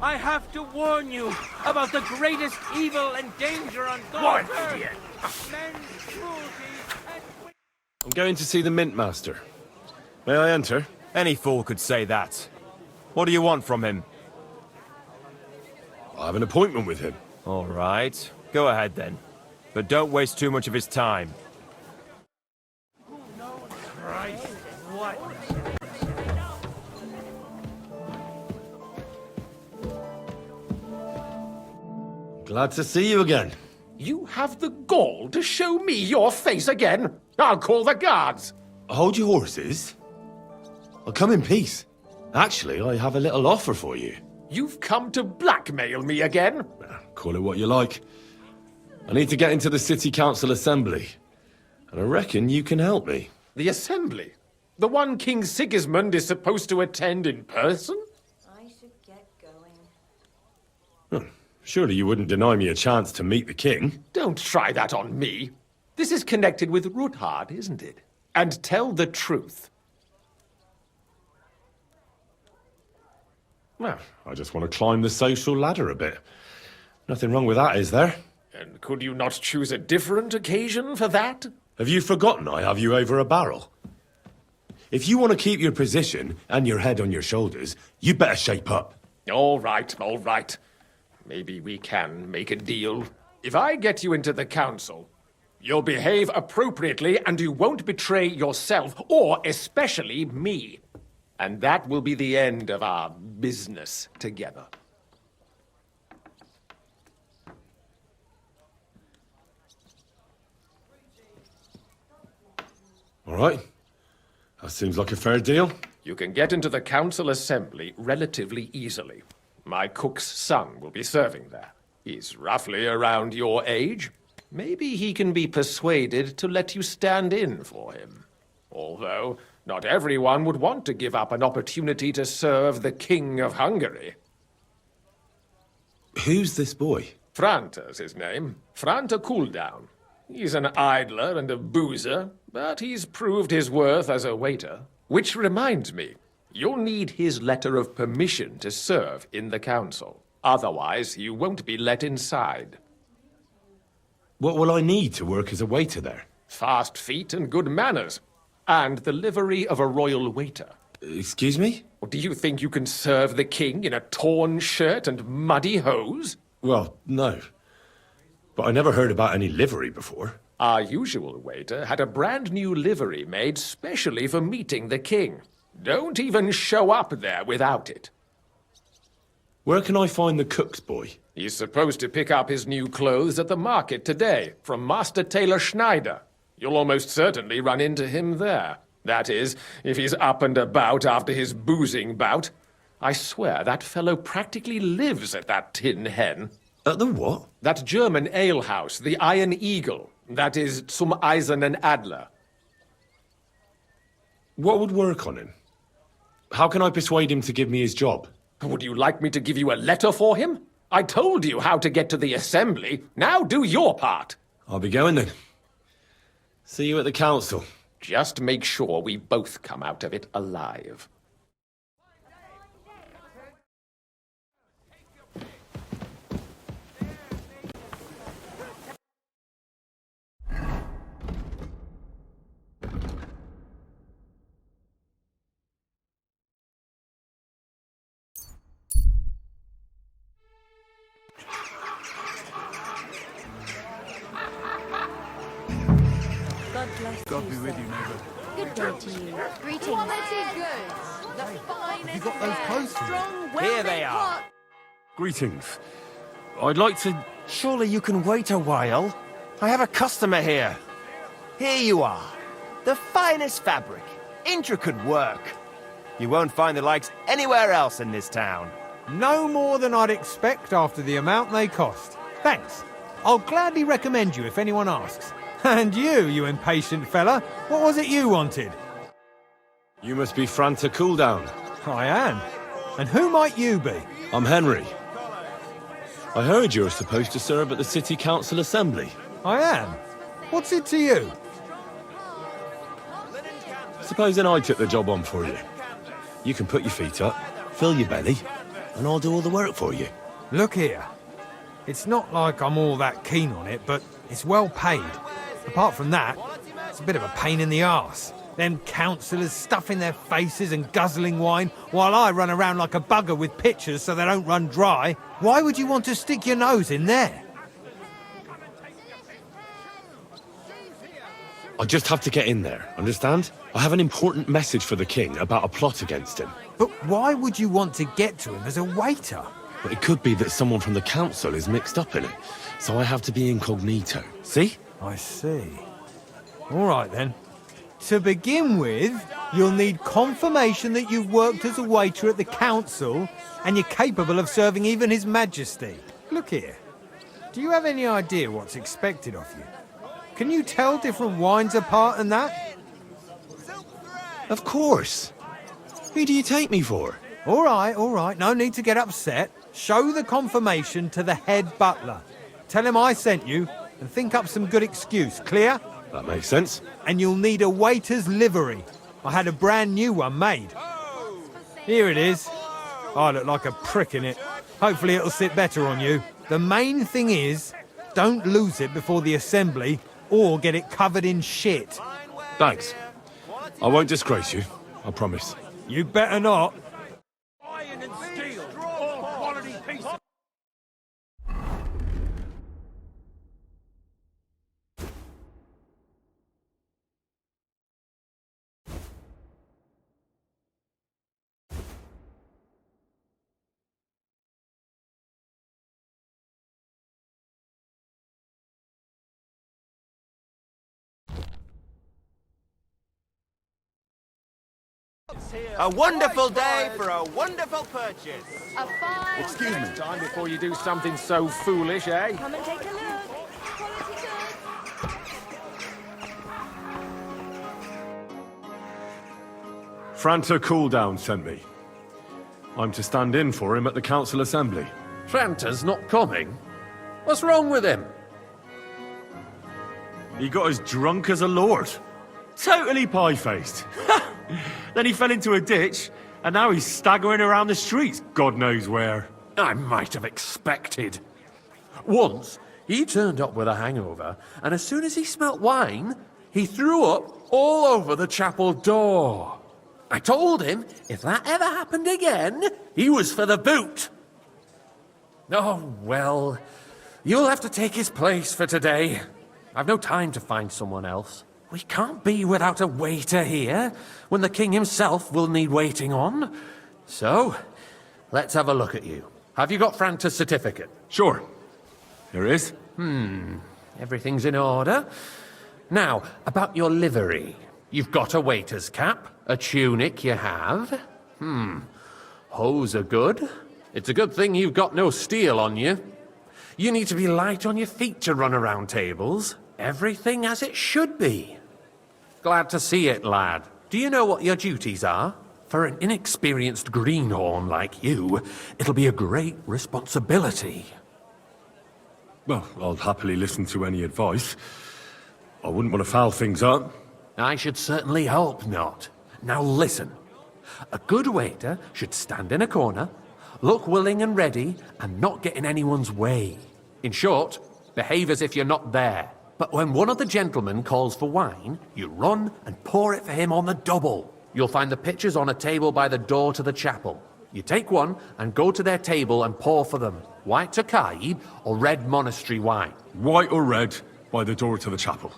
I have to warn you about the greatest evil and danger on God's earth. Idiot! Men's cruelty and... I'm going to see the Mint Master. May I enter? Any fool could say that. What do you want from him? I have an appointment with him. All right. Go ahead then. But don't waste too much of his time. Christ, what? Glad to see you again. You have the gall to show me your face again? I'll call the guards. Hold your horses. I'll come in peace. Actually, I have a little offer for you. You've come to blackmail me again? Call it what you like. I need to get into the City Council Assembly. And I reckon you can help me. The Assembly? The one King Sigismund is supposed to attend in person? I should get going. Surely you wouldn't deny me a chance to meet the king? Don't try that on me. This is connected with Ruthard, isn't it? And tell the truth. Well, I just want to climb the social ladder a bit. Nothing wrong with that, is there? And could you not choose a different occasion for that? Have you forgotten I have you over a barrel? If you want to keep your position and your head on your shoulders, you better shape up. All right, all right. Maybe we can make a deal. If I get you into the council, you'll behave appropriately and you won't betray yourself, or especially me. And that will be the end of our business together. All right. That seems like a fair deal. You can get into the council assembly relatively easily. My cook's son will be serving there. He's roughly around your age. Maybe he can be persuaded to let you stand in for him. Although, not everyone would want to give up an opportunity to serve the King of Hungary. Who's this boy? Franta's his name. Franta Cooldown. He's an idler and a boozer, but he's proved his worth as a waiter. Which reminds me, you'll need his letter of permission to serve in the council. Otherwise, you won't be let inside. What will I need to work as a waiter there? Fast feet and good manners. And the livery of a royal waiter. Excuse me? Do you think you can serve the king in a torn shirt and muddy hose? Well, no. But I never heard about any livery before. Our usual waiter had a brand new livery made specially for meeting the king. Don't even show up there without it. Where can I find the cook's boy? He's supposed to pick up his new clothes at the market today from Master Tailor Schneider. You'll almost certainly run into him there. That is, if he's up and about after his boozing bout. I swear that fellow practically lives at that Tin Hen. At the what? That German alehouse, the Iron Eagle. That is Zum Eisernen Adler. What would work on him? How can I persuade him to give me his job? Would you like me to give you a letter for him? I told you how to get to the assembly. Now do your part. I'll be going then. See you at the council. Just make sure we both come out of it alive. God bless God you, be with sir. you, neighbour. Good day to you. Greetings. Quality goods. The finest you got those fare, clothes for me? strong, Here they well-made are. cloth. Greetings. I'd like to... Surely you can wait a while. I have a customer here. Here you are. The finest fabric. Intricate work. You won't find the likes anywhere else in this town. No more than I'd expect after the amount they cost. Thanks. I'll gladly recommend you if anyone asks. And you impatient fella, what was it you wanted? You must be Franta Cooldown. I am. And who might you be? I'm Henry. I heard you're supposed to serve at the City Council Assembly. I am. What's it to you? Supposing I took the job on for you. You can put your feet up, fill your belly, and I'll do all the work for you. Look here. It's not like I'm all that keen on it, but it's well paid. Apart from that, it's a bit of a pain in the arse. Them councillors stuffing their faces and guzzling wine while I run around like a bugger with pitchers so they don't run dry. Why would you want to stick your nose in there? I just have to get in there, understand? I have an important message for the king about a plot against him. But why would you want to get to him as a waiter? But it could be that someone from the council is mixed up in it, so I have to be incognito. See? I see. All right then. To begin with, you'll need confirmation that you've worked as a waiter at the council and you're capable of serving even His Majesty. Look here. Do you have any idea what's expected of you? Can you tell different wines apart and that? Of course. Who do you take me for? All right. No need to get upset. Show the confirmation to the head butler. Tell him I sent you and think up some good excuse. Clear? That makes sense. And you'll need a waiter's livery. I had a brand new one made. Here it is. I look like a prick in it. Hopefully it'll sit better on you. The main thing is, don't lose it before the assembly or get it covered in shit. Thanks. I won't disgrace you, I promise. You better not. Iron and steel, all quality pieces. A wonderful day for a wonderful purchase. A fine. Excuse me. Time before you do something so foolish, eh? Come and take a look. Quality goods. Franta Cooldown sent me. I'm to stand in for him at the council assembly. Franta's not coming. What's wrong with him? He got as drunk as a lord. Totally pie-faced. Then he fell into a ditch, and now he's staggering around the streets, God knows where. I might have expected. Once, he turned up with a hangover, and as soon as he smelt wine, he threw up all over the chapel door. I told him if that ever happened again, he was for the boot. Oh, well, you'll have to take his place for today. I've no time to find someone else. We can't be without a waiter here, when the king himself will need waiting on. So, let's have a look at you. Have you got Franta's certificate? Sure. Here it is. Everything's in order. Now, about your livery. You've got a waiter's cap, a tunic you have. Hose are good. It's a good thing you've got no steel on you. You need to be light on your feet to run around tables. Everything as it should be. Glad to see it, lad. Do you know what your duties are? For an inexperienced greenhorn like you, it'll be a great responsibility. Well, I'll happily listen to any advice. I wouldn't want to foul things up. I should certainly hope not. Now listen. A good waiter should stand in a corner, look willing and ready, and not get in anyone's way. In short, behave as if you're not there. But when one of the gentlemen calls for wine, you run and pour it for him on the double. You'll find the pitchers on a table by the door to the chapel. You take one and go to their table and pour for them. White Tokaib or red monastery wine. White or red, by the door to the chapel.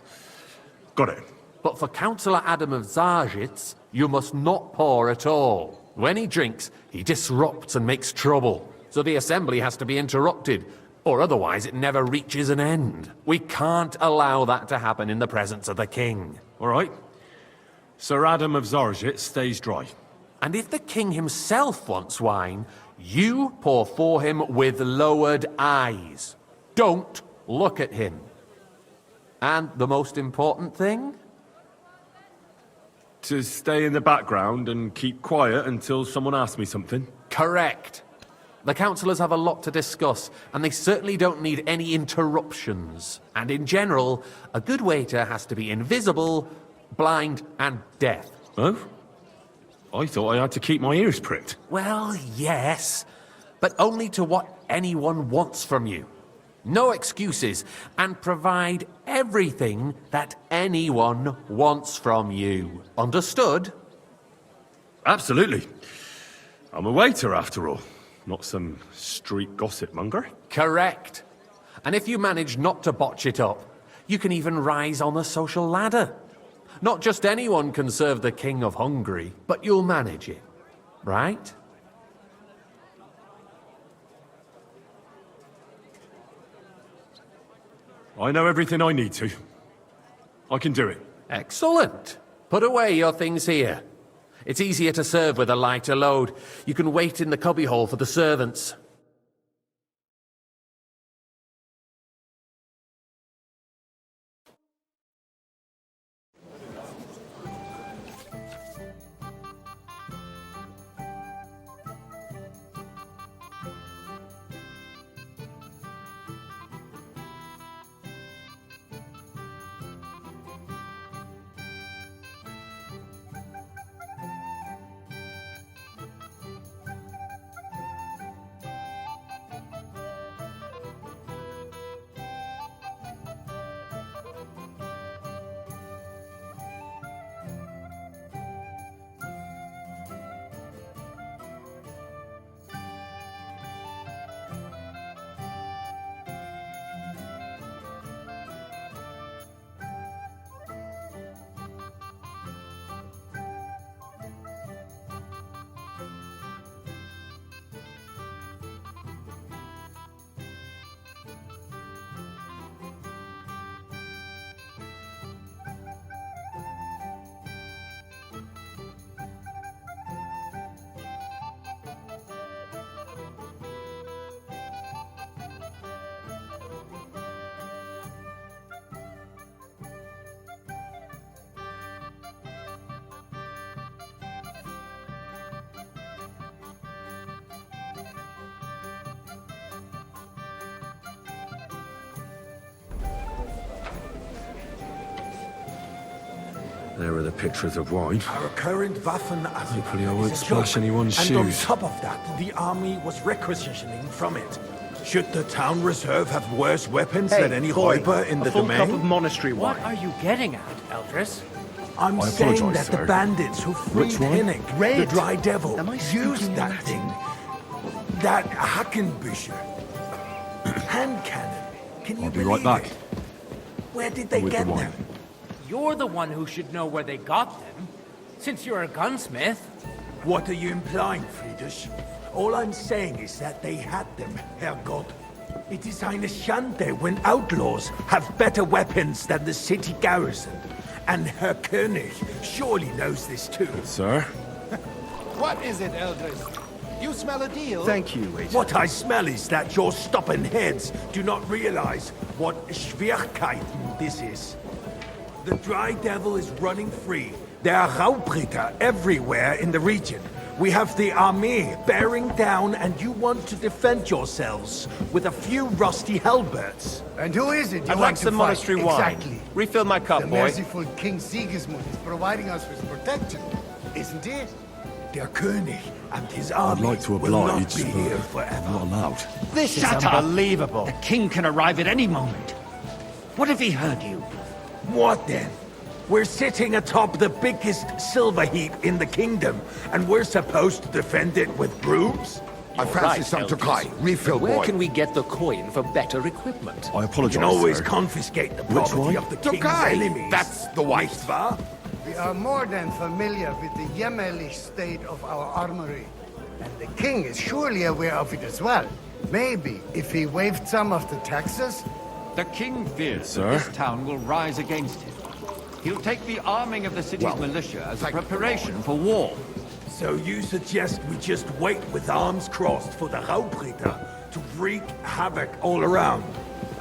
Got it. But for Councillor Adam of Zarzhitz, you must not pour at all. When he drinks, he disrupts and makes trouble. So the assembly has to be interrupted, or otherwise it never reaches an end. We can't allow that to happen in the presence of the king. All right. Sir Adam of Zarzhitz stays dry. And if the king himself wants wine, you pour for him with lowered eyes. Don't look at him. And the most important thing? To stay in the background and keep quiet until someone asks me something. Correct. The councillors have a lot to discuss, and they certainly don't need any interruptions. And in general, a good waiter has to be invisible, blind, and deaf. Oh? I thought I had to keep my ears pricked. Well, yes, but only to what anyone wants from you. No excuses, and provide everything that anyone wants from you. Understood? Absolutely. I'm a waiter, after all. Not some street gossip monger. Correct. And if you manage not to botch it up, you can even rise on the social ladder. Not just anyone can serve the King of Hungary, but you'll manage it. Right? I know everything I need to. I can do it. Excellent. Put away your things here. It's easier to serve with a lighter load. You can wait in the cubbyhole for the servants. There are the pictures of wine. Our current Waffen Hopefully I won't splash anyone's and shoes. on top of that, the army was requisitioning from it. Should the town reserve have worse weapons than any Räuber in the domain? monastery What are you getting at, Eldris? I'm I saying apologize, that sir. the bandits who freed Which one? Henning, the Dry Devil, used that thing. That Hackenbücher. Hand cannon. Can you I'll be believe right back. it? Where did they With the get wine. them? You're the one who should know where they got them, since you're a gunsmith. What are you implying, Friedrich? All I'm saying is that they had them, Herrgott. It is eine Schande when outlaws have better weapons than the city garrison. And Herr König surely knows this too. Sir? What is it, Eldris? You smell a deal? Thank you, Agent. What I smell is that your stubborn heads do not realize what Schwierigkeiten this is. The Dry Devil is running free. There are Raubritter everywhere in the region. We have the army bearing down, and you want to defend yourselves with a few rusty halberds. And who is it you I'd want like to some fight? monastery wine. Exactly. Refill my cup, The boy. merciful King Sigismund is providing us with protection, isn't he? Der König and his army I'd like to will not oblige, be but here I'm forever. not allowed. This is Shut up. unbelievable. The king can arrive at any moment. What if he heard you? What then? We're sitting atop the biggest silver heap in the kingdom, and we're supposed to defend it with brooms? I fancy some Tokai. Refill, Where boy. can we get the coin for better equipment? I You apologize, can always sir. confiscate the Which property one? of the king's Tokai! enemies. That's the one. Nicht wahr? We are more than familiar with the jämmerlich state of our armory. And the king is surely aware of it as well. Maybe if he waived some of the taxes? The king fears Sir? that this town will rise against him. He'll take the arming of the city's militia as a preparation for war. So you suggest we just wait with arms crossed for the Raubritter to wreak havoc all around?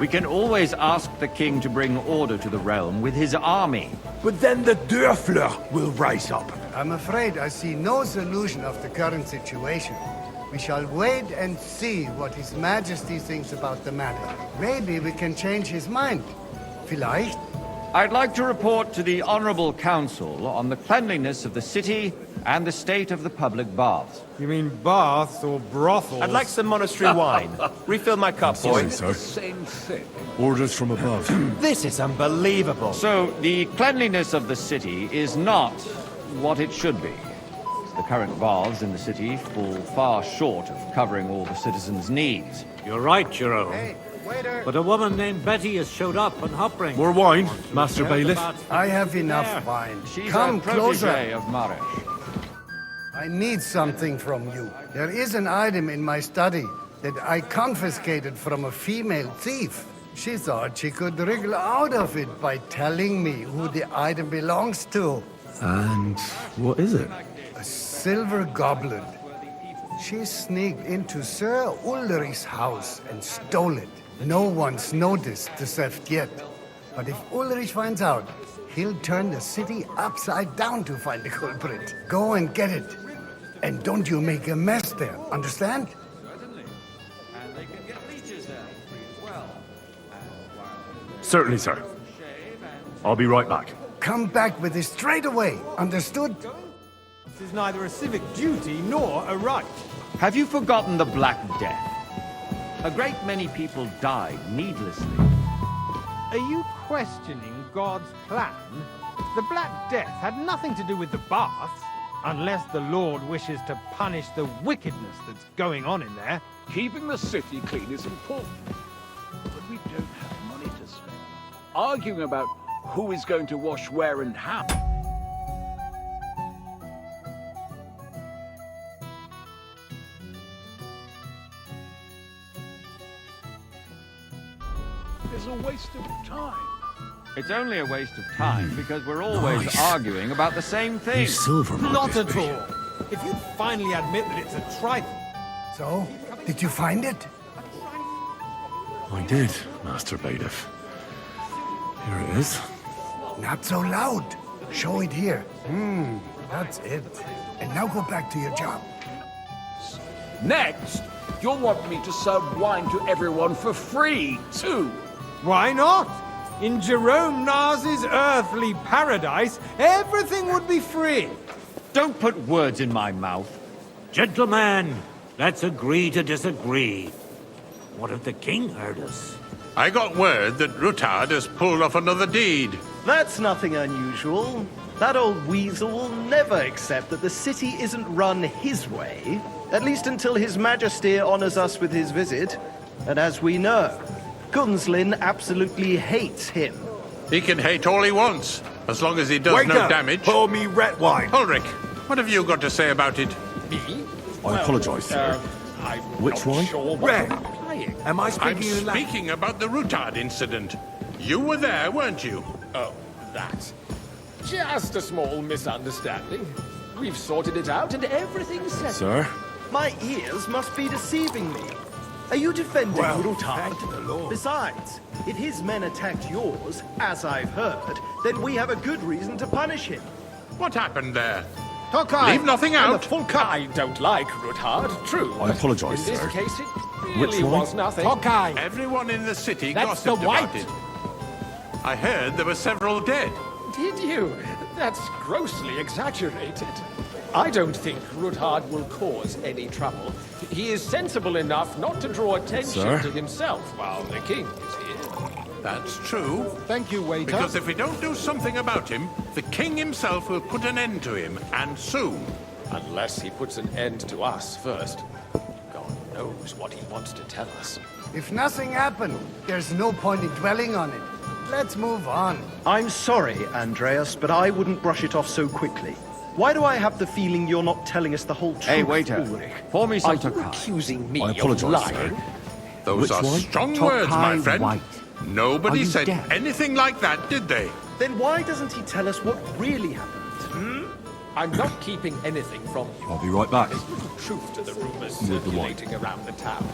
We can always ask the king to bring order to the realm with his army. But then the Dörfler will rise up. I'm afraid I see no solution of the current situation. We shall wait and see what His Majesty thinks about the matter. Maybe we can change his mind. Vielleicht? I'd like to report to the Honorable Council on the cleanliness of the city and the state of the public baths. You mean baths or brothels? I'd like some monastery wine. Refill my cup, boy. Sorry, sir. Orders from above. This is unbelievable. So, the cleanliness of the city is not what it should be. The current baths in the city fall far short of covering all the citizens' needs. You're right, Jerome. Hey, waiter. But a woman named Betty has showed up on Hopring. More wine, Master Bailiff. I have enough wine. She's Come a protege closer. of Marish. I need something from you. There is an item in my study that I confiscated from a female thief. She thought she could wriggle out of it by telling me who the item belongs to. And what is it? A silver goblet. She sneaked into Sir Ulrich's house and stole it. No one's noticed the theft yet. But if Ulrich finds out, he'll turn the city upside down to find the culprit. Go and get it. And don't you make a mess there, understand? And they can get leeches there free as well. Certainly, sir. I'll be right back. Come back with it straight away, understood? This is neither a civic duty nor a right. Have you forgotten the Black Death? A great many people died needlessly. Are you questioning God's plan? The Black Death had nothing to do with the baths, unless the Lord wishes to punish the wickedness that's going on in there. Keeping the city clean is important, but we don't have money to spend. Arguing about who is going to wash where and how. Is a waste of time. It's only a waste of time because we're always arguing about the same thing. Silver. Not at all. If you finally admit that it's a trifle. So, did you find it? I did, Master Bailiff. Here it is. Not so loud. Show it here. That's it. And now go back to your job. Next, you'll want me to serve wine to everyone for free, too. Why not? In Jerome Nars's earthly paradise, everything would be free. Don't put words in my mouth. Gentlemen, let's agree to disagree. What if the king heard us? I got word that Rutard has pulled off another deed. That's nothing unusual. That old weasel will never accept that the city isn't run his way, at least until His Majesty honors us with his visit. And as we know, Gunslin absolutely hates him. He can hate all he wants, as long as he does no damage. Pour me red wine. Ulrich, what have you got to say about it? Me? I apologize, sir. Which one? Sure what Red. I'm implying. Am I I'm speaking in Latin? speaking about the Rutard incident. You were there, weren't you? Oh, that. Just a small misunderstanding. We've sorted it out and everything's settled. Sir? My ears must be deceiving me. Are you defending Well, Rutard? thank the Lord. Besides, if his men attacked yours, as I've heard, then we have a good reason to punish him. What happened there? Tokai! Leave nothing out. Full cup. I don't like Rutard, true. I apologize, In this sir. case, it Which really one? was nothing. Tokai! Everyone in the city That's the gossiped about white. it. I heard there were several dead. Did you? That's grossly exaggerated. I don't think Rutard will cause any trouble. He is sensible enough not to draw attention Sir? to himself while the king is here. That's true. Thank you, waiter. Because if we don't do something about him, the king himself will put an end to him, and soon. Unless he puts an end to us first. God knows what he wants to tell us. If nothing happened, there's no point in dwelling on it. Let's move on. I'm sorry, Andreas, but I wouldn't brush it off so quickly. Why do I have the feeling you're not telling us the whole truth, Hey, waiter. Ulrich? Pour me Are some you Tokai. accusing me I of apologize, lying? sir. Those Which are one? strong words, my Tokai friend. White. Nobody Are you said deaf? anything like that, did they? Then why doesn't he tell us what really happened? I'm not keeping anything from you. I'll be right back. There's little truth to the rumors With the wine. circulating around the town.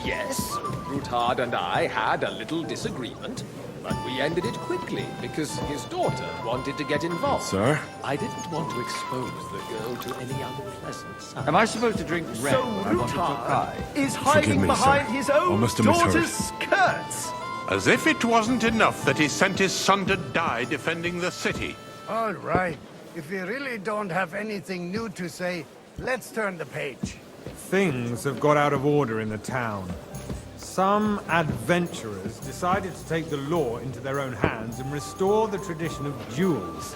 Yes, Rutard and I had a little disagreement, but we ended it quickly because his daughter wanted to get involved. Sir? I didn't want to expose the girl to any unpleasant sight. Am I supposed to drink red So when I want a Tokai? Rutard is Forgive hiding me, behind sir. his I own must have misheard. daughter's skirts. As if it wasn't enough that he sent his son to die defending the city. All right. If we really don't have anything new to say, let's turn the page. Things have got out of order in the town. Some adventurers decided to take the law into their own hands and restore the tradition of duels.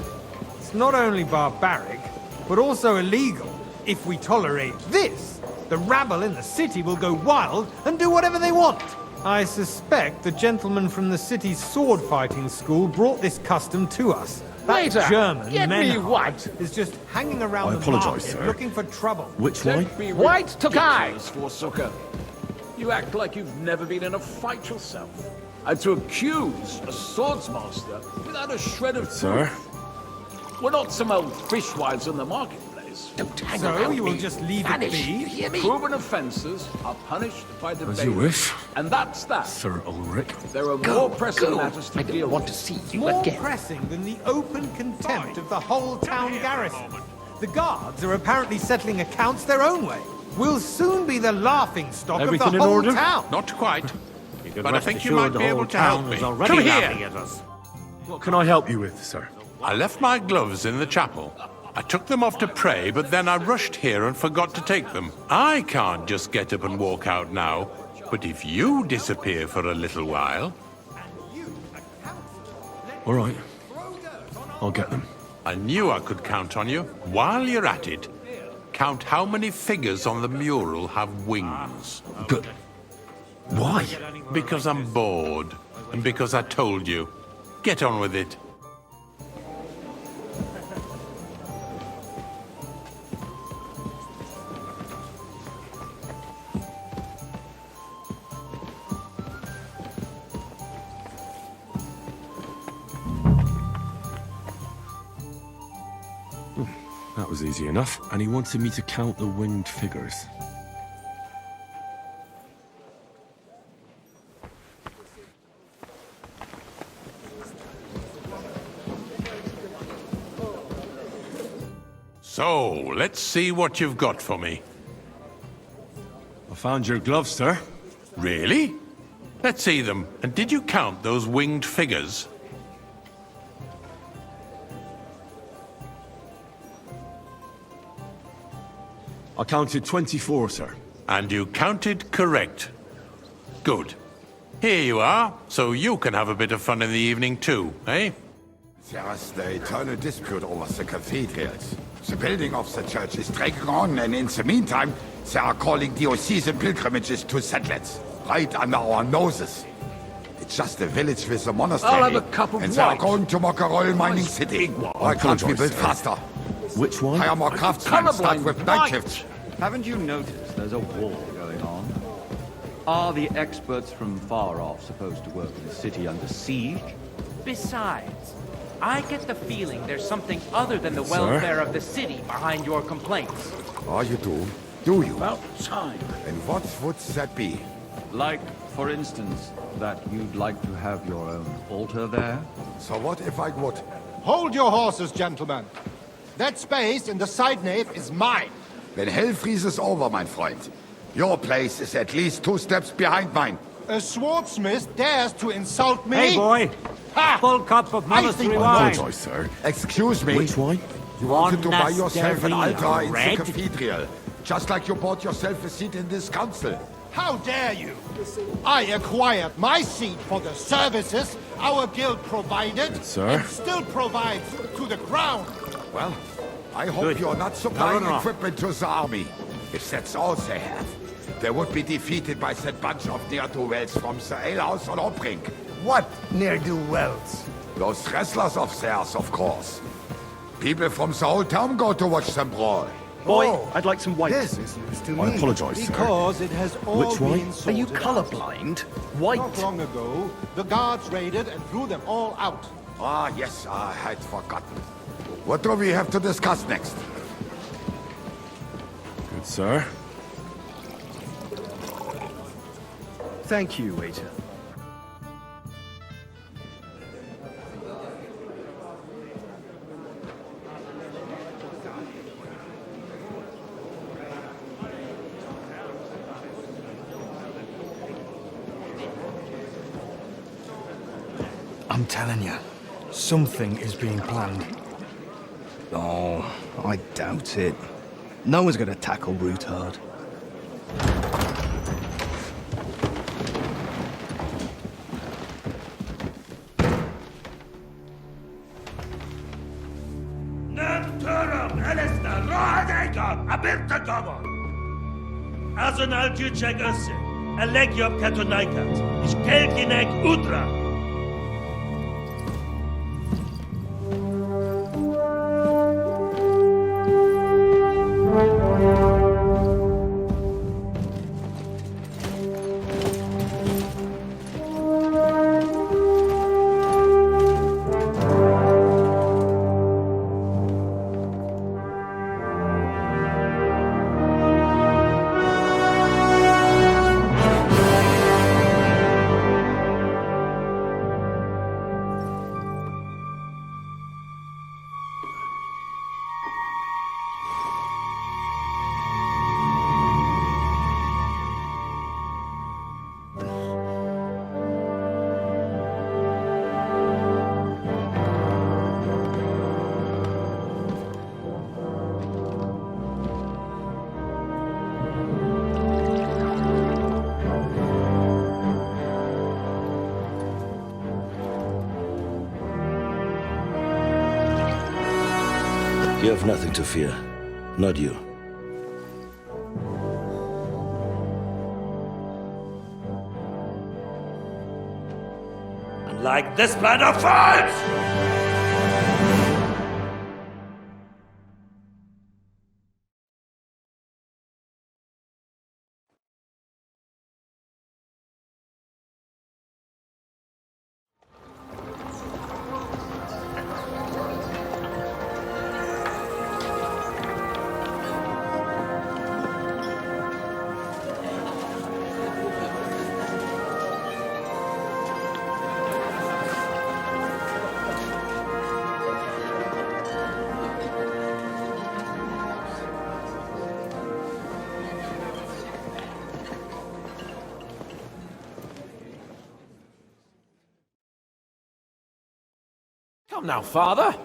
It's not only barbaric, but also illegal. If we tolerate this, the rabble in the city will go wild and do whatever they want. I suspect the gentleman from the city's sword-fighting school brought this custom to us. That Waiter, German get me Menhart white. is just hanging around I the apologise, market sir. looking for trouble. Which Don't way? be White Tokai! ridiculous, Forsooker. You act like you've never been in a fight yourself. And to accuse a swordsmaster without a shred of Sir? proof. We're not some old fishwives in the marketplace. Don't hang So around you will me. just leave Vanish, it you be? hear me? Proven offences are punished by the As you bailiff. wish, And that's that. Sir Ulrich. There are Go, more pressing go. matters to I deal don't want with. to see you More again. pressing than the open contempt of the whole town garrison. The guards are apparently settling accounts their own way. We'll soon be the laughing stock Everything of the in whole order? town. Not quite. You can But I rest think you assured might the be whole able to help town me. is already Come here. laughing at us. What can I help you with, sir? I left my gloves in the chapel. I took them off to pray, but then I rushed here and forgot to take them. I can't just get up and walk out now. But if you disappear for a little while, All right. I'll get them. I knew I could count on you. While you're at it, count how many figures on the mural have wings. But why? Because I'm bored, and because I told you. Get on with it. That was easy enough. And he wanted me to count the winged figures. So, let's see what you've got for me. I found your gloves, sir. Really? Let's see them. And did you count those winged figures? I counted 24, sir. And you counted correct. Good. Here you are, so you can have a bit of fun in the evening too, eh? There's the eternal dispute over the cathedrals. The building of the church is dragging on, and in the meantime, they are calling diocesan pilgrimages to settlers, right under our noses. It's just a village with a monastery. I'll have a cup of and they are white. going to make a royal mining city. Why can't we build faster? Which one? Hire more craftsmen, start with night shifts. Haven't you noticed there's a war going on? Are the experts from far off supposed to work in a city under siege? Besides, I get the feeling there's something other than the Sir? welfare of the city behind your complaints. Oh, you do? Do you? About time. And what would that be? Like, for instance, that you'd like to have your own altar there? So what if I would? Hold your horses, gentlemen. That space in the side nave is mine. Then hell freezes over, my friend. Your place is at least 2 steps behind mine. A swordsmith dares to insult me? Hey, boy! Ha! Full cup of monastery think- wine. Apologize, sir. Excuse me. Which wine? You wanted to buy yourself an Monastery altar in the red? cathedral. Just like you bought yourself a seat in this council. How dare you? I acquired my seat for the services our guild provided Sir? and still provides to the crown. Well, I hope Good. you're not supplying No. equipment to the army. If that's all they have, they would be defeated by that bunch of ne'er-do-wells from the alehouse on Obrink. What ne'er-do-wells? Those wrestlers of theirs, of course. People from the whole town go to watch them brawl. Boy, I'd like some white. This is news to I me. apologize, sir. Because it has all Which one? been Are you sorted out. colorblind? White. Not long ago, the guards raided and threw them all out. Ah, yes, I had forgotten. What do we have to discuss next? Good, sir. Thank you, waiter. I'm telling you, something is being planned. Oh, I doubt it. No one's gonna tackle Rootard. Azon al-Juchek Usse, Elegiop Katonaikat, Ich Kelkinek Udra. You have nothing to fear. Not you. And like this plan of fight! Come now, Father.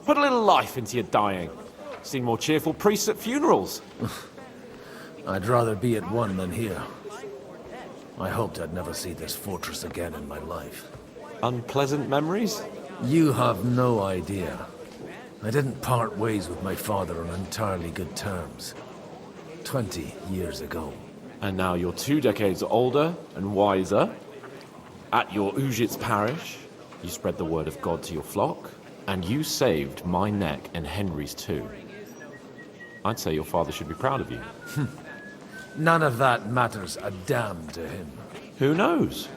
Put a little life into your dying. Seen more cheerful priests at funerals. I'd rather be at one than here. I hoped I'd never see this fortress again in my life. Unpleasant memories? You have no idea. I didn't part ways with my father on entirely good terms. 20 years ago. And now you're 2 decades older and wiser. At your Ujit's parish, you spread the word of God to your flock, and you saved my neck and Henry's too. I'd say your father should be proud of you. None of that matters a damn to him. Who knows?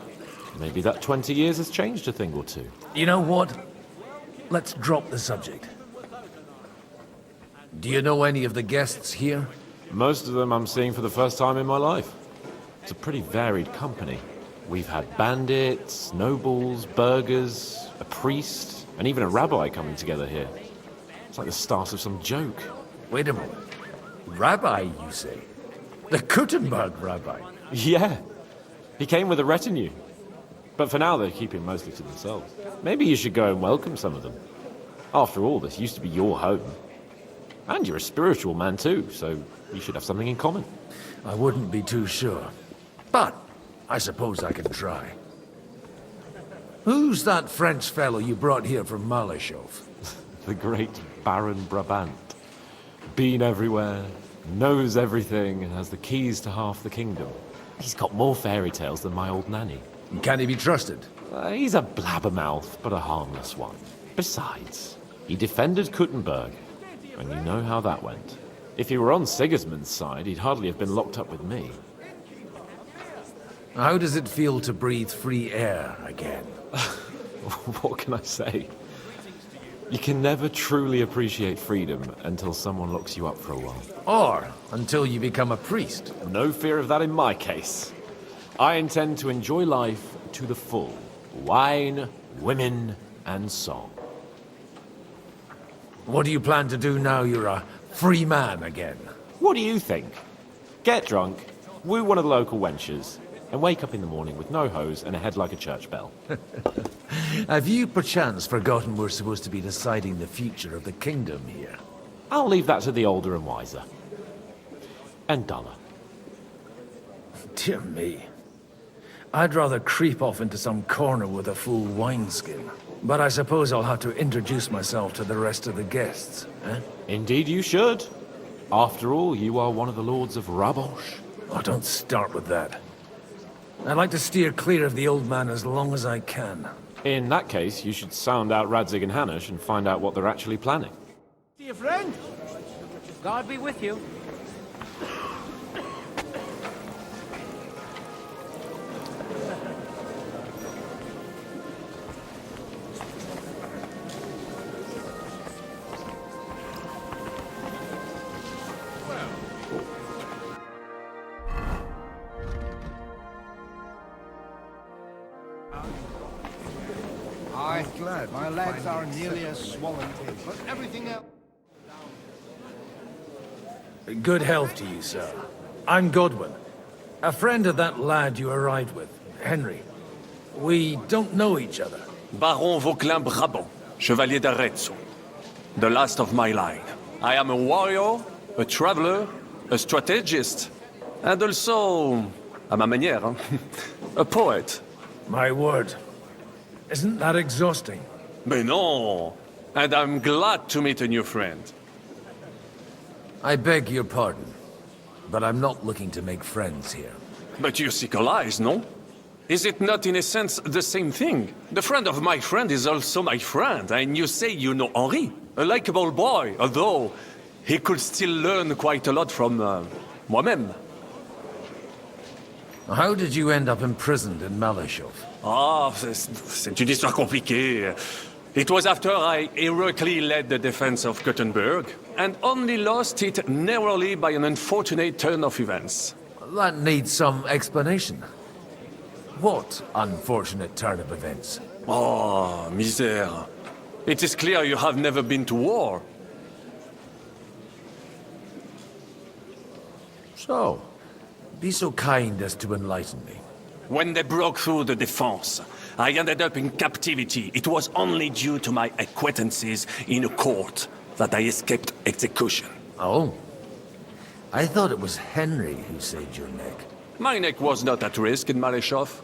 Maybe that 20 years has changed a thing or two. You know what? Let's drop the subject. Do you know any of the guests here? Most of them I'm seeing for the first time in my life. It's a pretty varied company. We've had bandits, nobles, burghers, a priest, and even a rabbi coming together here. It's like the start of some joke. Wait a moment. Rabbi, you say? The Kuttenberg rabbi? Yeah. He came with a retinue. But for now, they're keeping mostly to themselves. Maybe you should go and welcome some of them. After all, this used to be your home. And you're a spiritual man too, so you should have something in common. I wouldn't be too sure. But I suppose I can try. Who's that French fellow you brought here from Malashov? The great Baron Brabant. Been everywhere, knows everything, and has the keys to half the kingdom. He's got more fairy tales than my old nanny. Can he be trusted? He's a blabbermouth, but a harmless one. Besides, he defended Kuttenberg, and you know how that went. If he were on Sigismund's side, he'd hardly have been locked up with me. How does it feel to breathe free air again? What can I say? You can never truly appreciate freedom until someone locks you up for a while. Or until you become a priest. No fear of that in my case. I intend to enjoy life to the full. Wine, women, and song. What do you plan to do now you're a free man again? What do you think? Get drunk, woo one of the local wenches, and wake up in the morning with no hose and a head like a church bell. Have you perchance forgotten we're supposed to be deciding the future of the kingdom here? I'll leave that to the older and wiser. And duller. Dear me. I'd rather creep off into some corner with a full wineskin. But I suppose I'll have to introduce myself to the rest of the guests, eh? Indeed you should. After all, you are one of the lords of Rabosh. Oh, don't start with that. I'd like to steer clear of the old man as long as I can. In that case, you should sound out Radzig and Hanush and find out what they're actually planning. See you, friend. God be with you. I'm glad my legs are nearly as swollen, but everything else... Good health to you, sir. I'm Godwin. A friend of that lad you arrived with, Henry. We don't know each other. Baron Vauquelin Brabant, Chevalier d'Arezzo. The last of my line. I am a warrior, a traveler, a strategist, and also, à ma manière, a poet. My word. Isn't that exhausting? Mais non! And I'm glad to meet a new friend. I beg your pardon, but I'm not looking to make friends here. But you seek allies, no? Is it not in a sense the same thing? The friend of my friend is also my friend, and you say you know Henri, a likable boy, although he could still learn quite a lot from moi-même. How did you end up imprisoned in Malashov? Ah, c'est une histoire compliquée. It was after I heroically led the defense of Gothenburg, and only lost it narrowly by an unfortunate turn of events. That needs some explanation. What unfortunate turn of events? Oh, misère. It is clear you have never been to war. So, be so kind as to enlighten me. When they broke through the defense, I ended up in captivity. It was only due to my acquaintances in a court that I escaped execution. Oh? I thought it was Henry who saved your neck. My neck was not at risk in Malashov.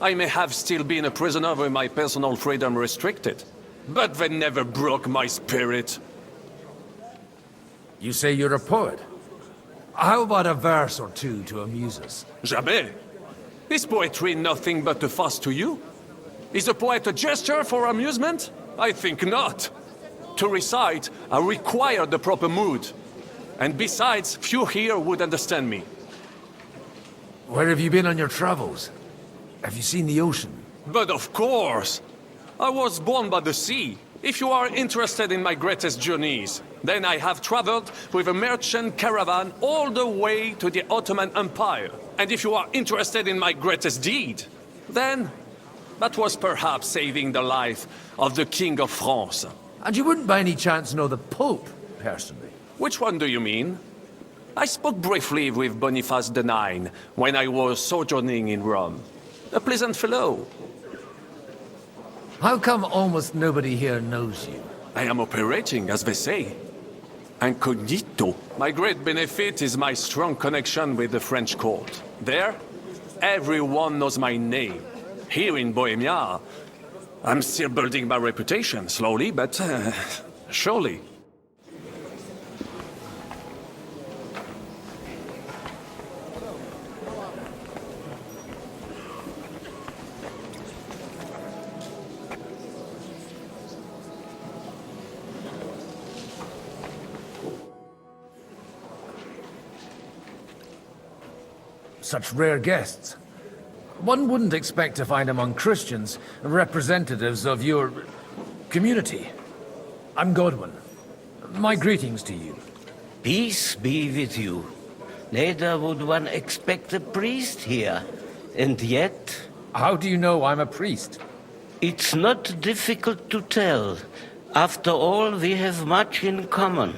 I may have still been a prisoner with my personal freedom restricted, but they never broke my spirit. You say you're a poet? How about a verse or two to amuse us? Jamais. Is poetry nothing but a fuss to you? Is a poet a gesture for amusement? I think not. To recite, I require the proper mood. And besides, few here would understand me. Where have you been on your travels? Have you seen the ocean? But of course! I was born by the sea. If you are interested in my greatest journeys, then I have traveled with a merchant caravan all the way to the Ottoman Empire. And if you are interested in my greatest deed, then that was perhaps saving the life of the King of France. And you wouldn't by any chance know the Pope, personally? Which one do you mean? I spoke briefly with Boniface IX when I was sojourning in Rome. A pleasant fellow. How come almost nobody here knows you? I am operating, as they say. Incognito. My great benefit is my strong connection with the French court. There, everyone knows my name. Here in Bohemia, I'm still building my reputation, slowly, but surely. Such rare guests. One wouldn't expect to find among Christians representatives of your community. I'm Godwin. My greetings to you. Peace be with you. Neither would one expect a priest here. And yet... How do you know I'm a priest? It's not difficult to tell. After all, we have much in common.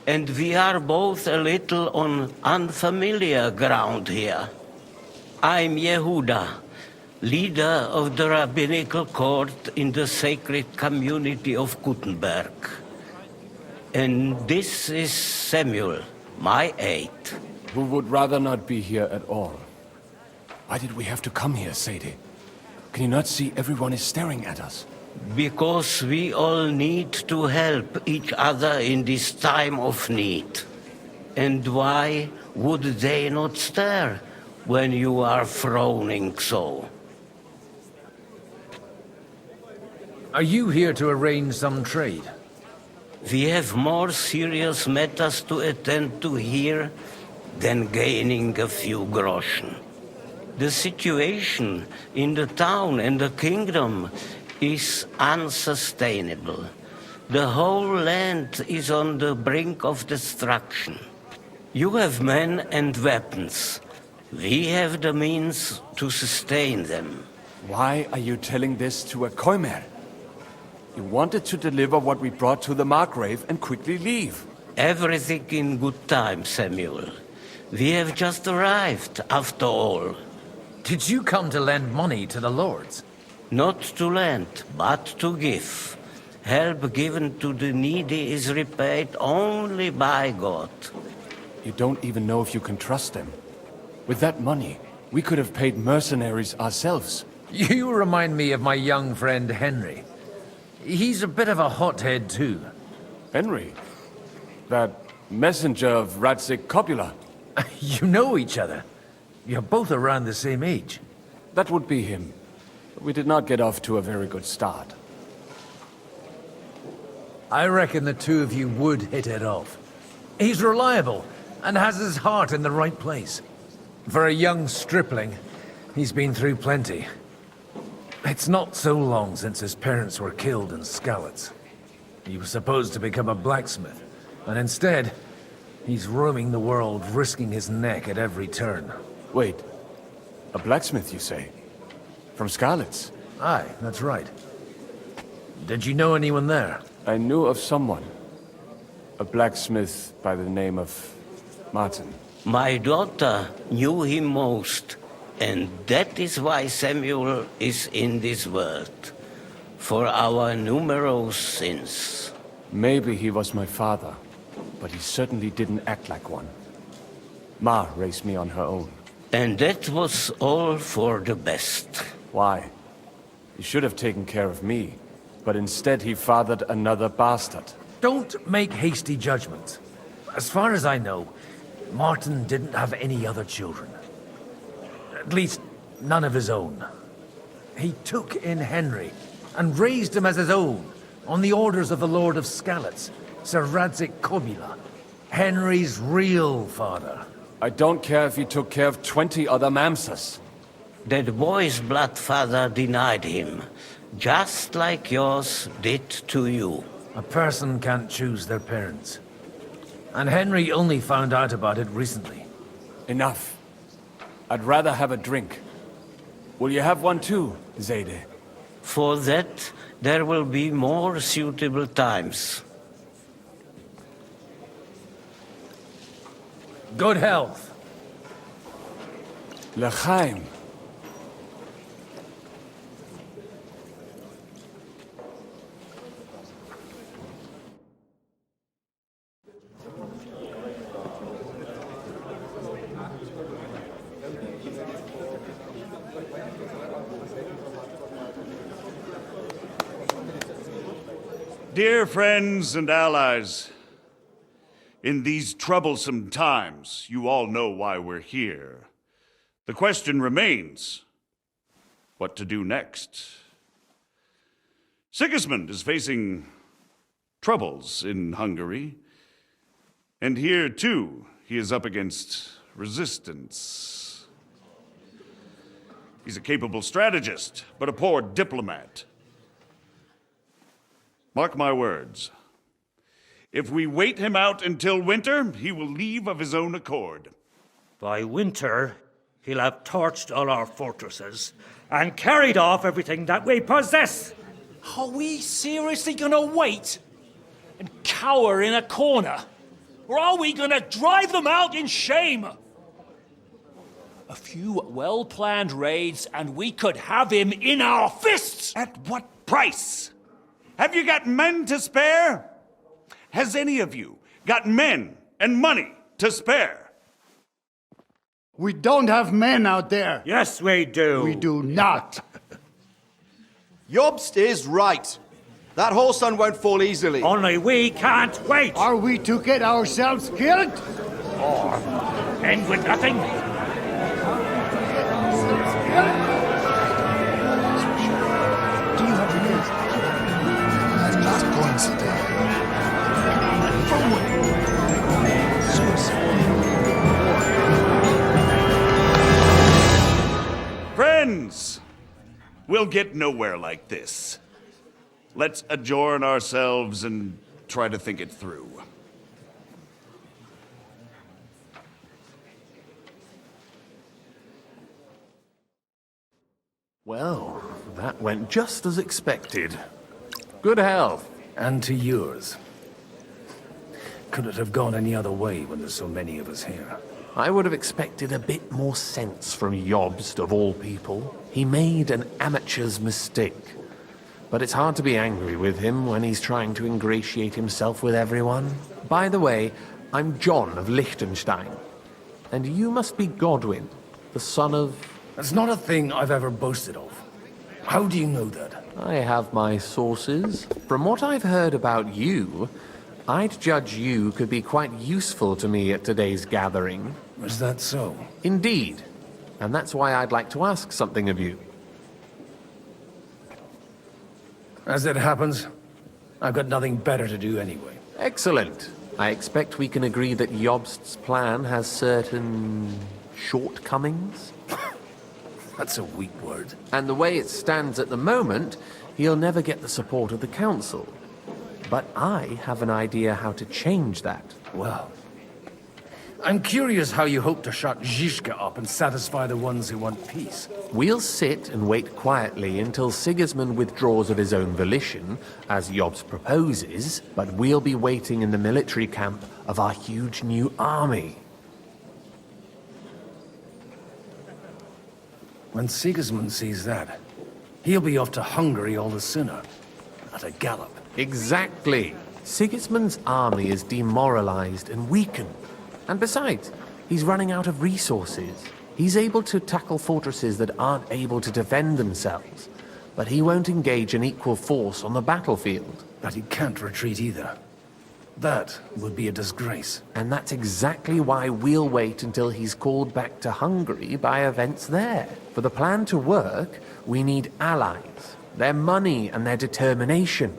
And we are both a little on unfamiliar ground here. I'm Yehuda, leader of the rabbinical court in the sacred community of Gutenberg. And this is Samuel, my aide. Who would rather not be here at all. Why did we have to come here, Sadie? Can you not see everyone is staring at us? Because we all need to help each other in this time of need. And why would they not stare when you are frowning so? Are you here to arrange some trade? We have more serious matters to attend to here than gaining a few groschen. The situation in the town and the kingdom is unsustainable. The whole land is on the brink of destruction. You have men and weapons. We have the means to sustain them. Why are you telling this to a Koimer? You wanted to deliver what we brought to the Margrave and quickly leave. Everything in good time, Samuel. We have just arrived, after all. Did you come to lend money to the lords? Not to lend, but to give. Help given to the needy is repaid only by God. You don't even know if you can trust them. With that money, we could have paid mercenaries ourselves. You remind me of my young friend Henry. He's a bit of a hothead too. Henry? That messenger of Radzik Copula? You know each other. You're both around the same age. That would be him. We did not get off to a very good start. I reckon the two of you would hit it off. He's reliable and has his heart in the right place. For a young stripling, he's been through plenty. It's not so long since his parents were killed in Skalitz. He was supposed to become a blacksmith, and instead, he's roaming the world, risking his neck at every turn. Wait, a blacksmith, you say? From Skalitz? Aye, that's right. Did you know anyone there? I knew of someone. A blacksmith by the name of Martin. My daughter knew him most, and that is why Samuel is in this world. For our numerous sins. Maybe he was my father, but he certainly didn't act like one. Ma raised me on her own. And that was all for the best. Why? He should have taken care of me, but instead he fathered another bastard. Don't make hasty judgments. As far as I know, Martin didn't have any other children. At least, none of his own. He took in Henry and raised him as his own, on the orders of the Lord of Skalitz, Sir Radzik Copula, Henry's real father. I don't care if he took care of 20 other Mamsas. That boy's blood father denied him, just like yours did to you. A person can't choose their parents. And Henry only found out about it recently. Enough. I'd rather have a drink. Will you have one too, Zayde? For that, there will be more suitable times. Good health. L'chaim. Dear friends and allies, in these troublesome times, you all know why we're here. The question remains, what to do next? Sigismund is facing troubles in Hungary, and here, too, he is up against resistance. He's a capable strategist, but a poor diplomat. Mark my words. If we wait him out until winter, he will leave of his own accord. By winter, he'll have torched all our fortresses and carried off everything that we possess. Are we seriously gonna wait and cower in a corner? Or are we gonna drive them out in shame? A few well-planned raids, and we could have him in our fists! At what price? Have you got men to spare? Has any of you got men and money to spare? We don't have men out there. Yes, we do. We do not. Jobst is right. That whole sun won't fall easily. Only we can't wait. Are we to get ourselves killed? Or end with nothing? Friends, we'll get nowhere like this. Let's adjourn ourselves and try to think it through. Well, that went just as expected. Good health. And to yours. Could it have gone any other way when there's so many of us here? I would have expected a bit more sense from Jobst, of all people. He made an amateur's mistake. But it's hard to be angry with him when he's trying to ingratiate himself with everyone. By the way, I'm John of Liechtenstein. And you must be Godwin, the son of... That's not a thing I've ever boasted of. How do you know that? I have my sources. From what I've heard about you, I'd judge you could be quite useful to me at today's gathering. Was that so? Indeed. And that's why I'd like to ask something of you. As it happens, I've got nothing better to do anyway. Excellent. I expect we can agree that Jobst's plan has certain... shortcomings? That's a weak word. And the way it stands at the moment, he'll never get the support of the council. But I have an idea how to change that. Well, I'm curious how you hope to shut Zizka up and satisfy the ones who want peace. We'll sit and wait quietly until Sigismund withdraws of his own volition, as Jobst proposes, but we'll be waiting in the military camp of our huge new army. When Sigismund sees that, he'll be off to Hungary all the sooner. At a gallop. Exactly. Sigismund's army is demoralized and weakened. And besides, he's running out of resources. He's able to tackle fortresses that aren't able to defend themselves. But he won't engage an equal force on the battlefield. But he can't retreat either. That would be a disgrace. And that's exactly why we'll wait until he's called back to Hungary by events there. For the plan to work, we need allies, their money and their determination.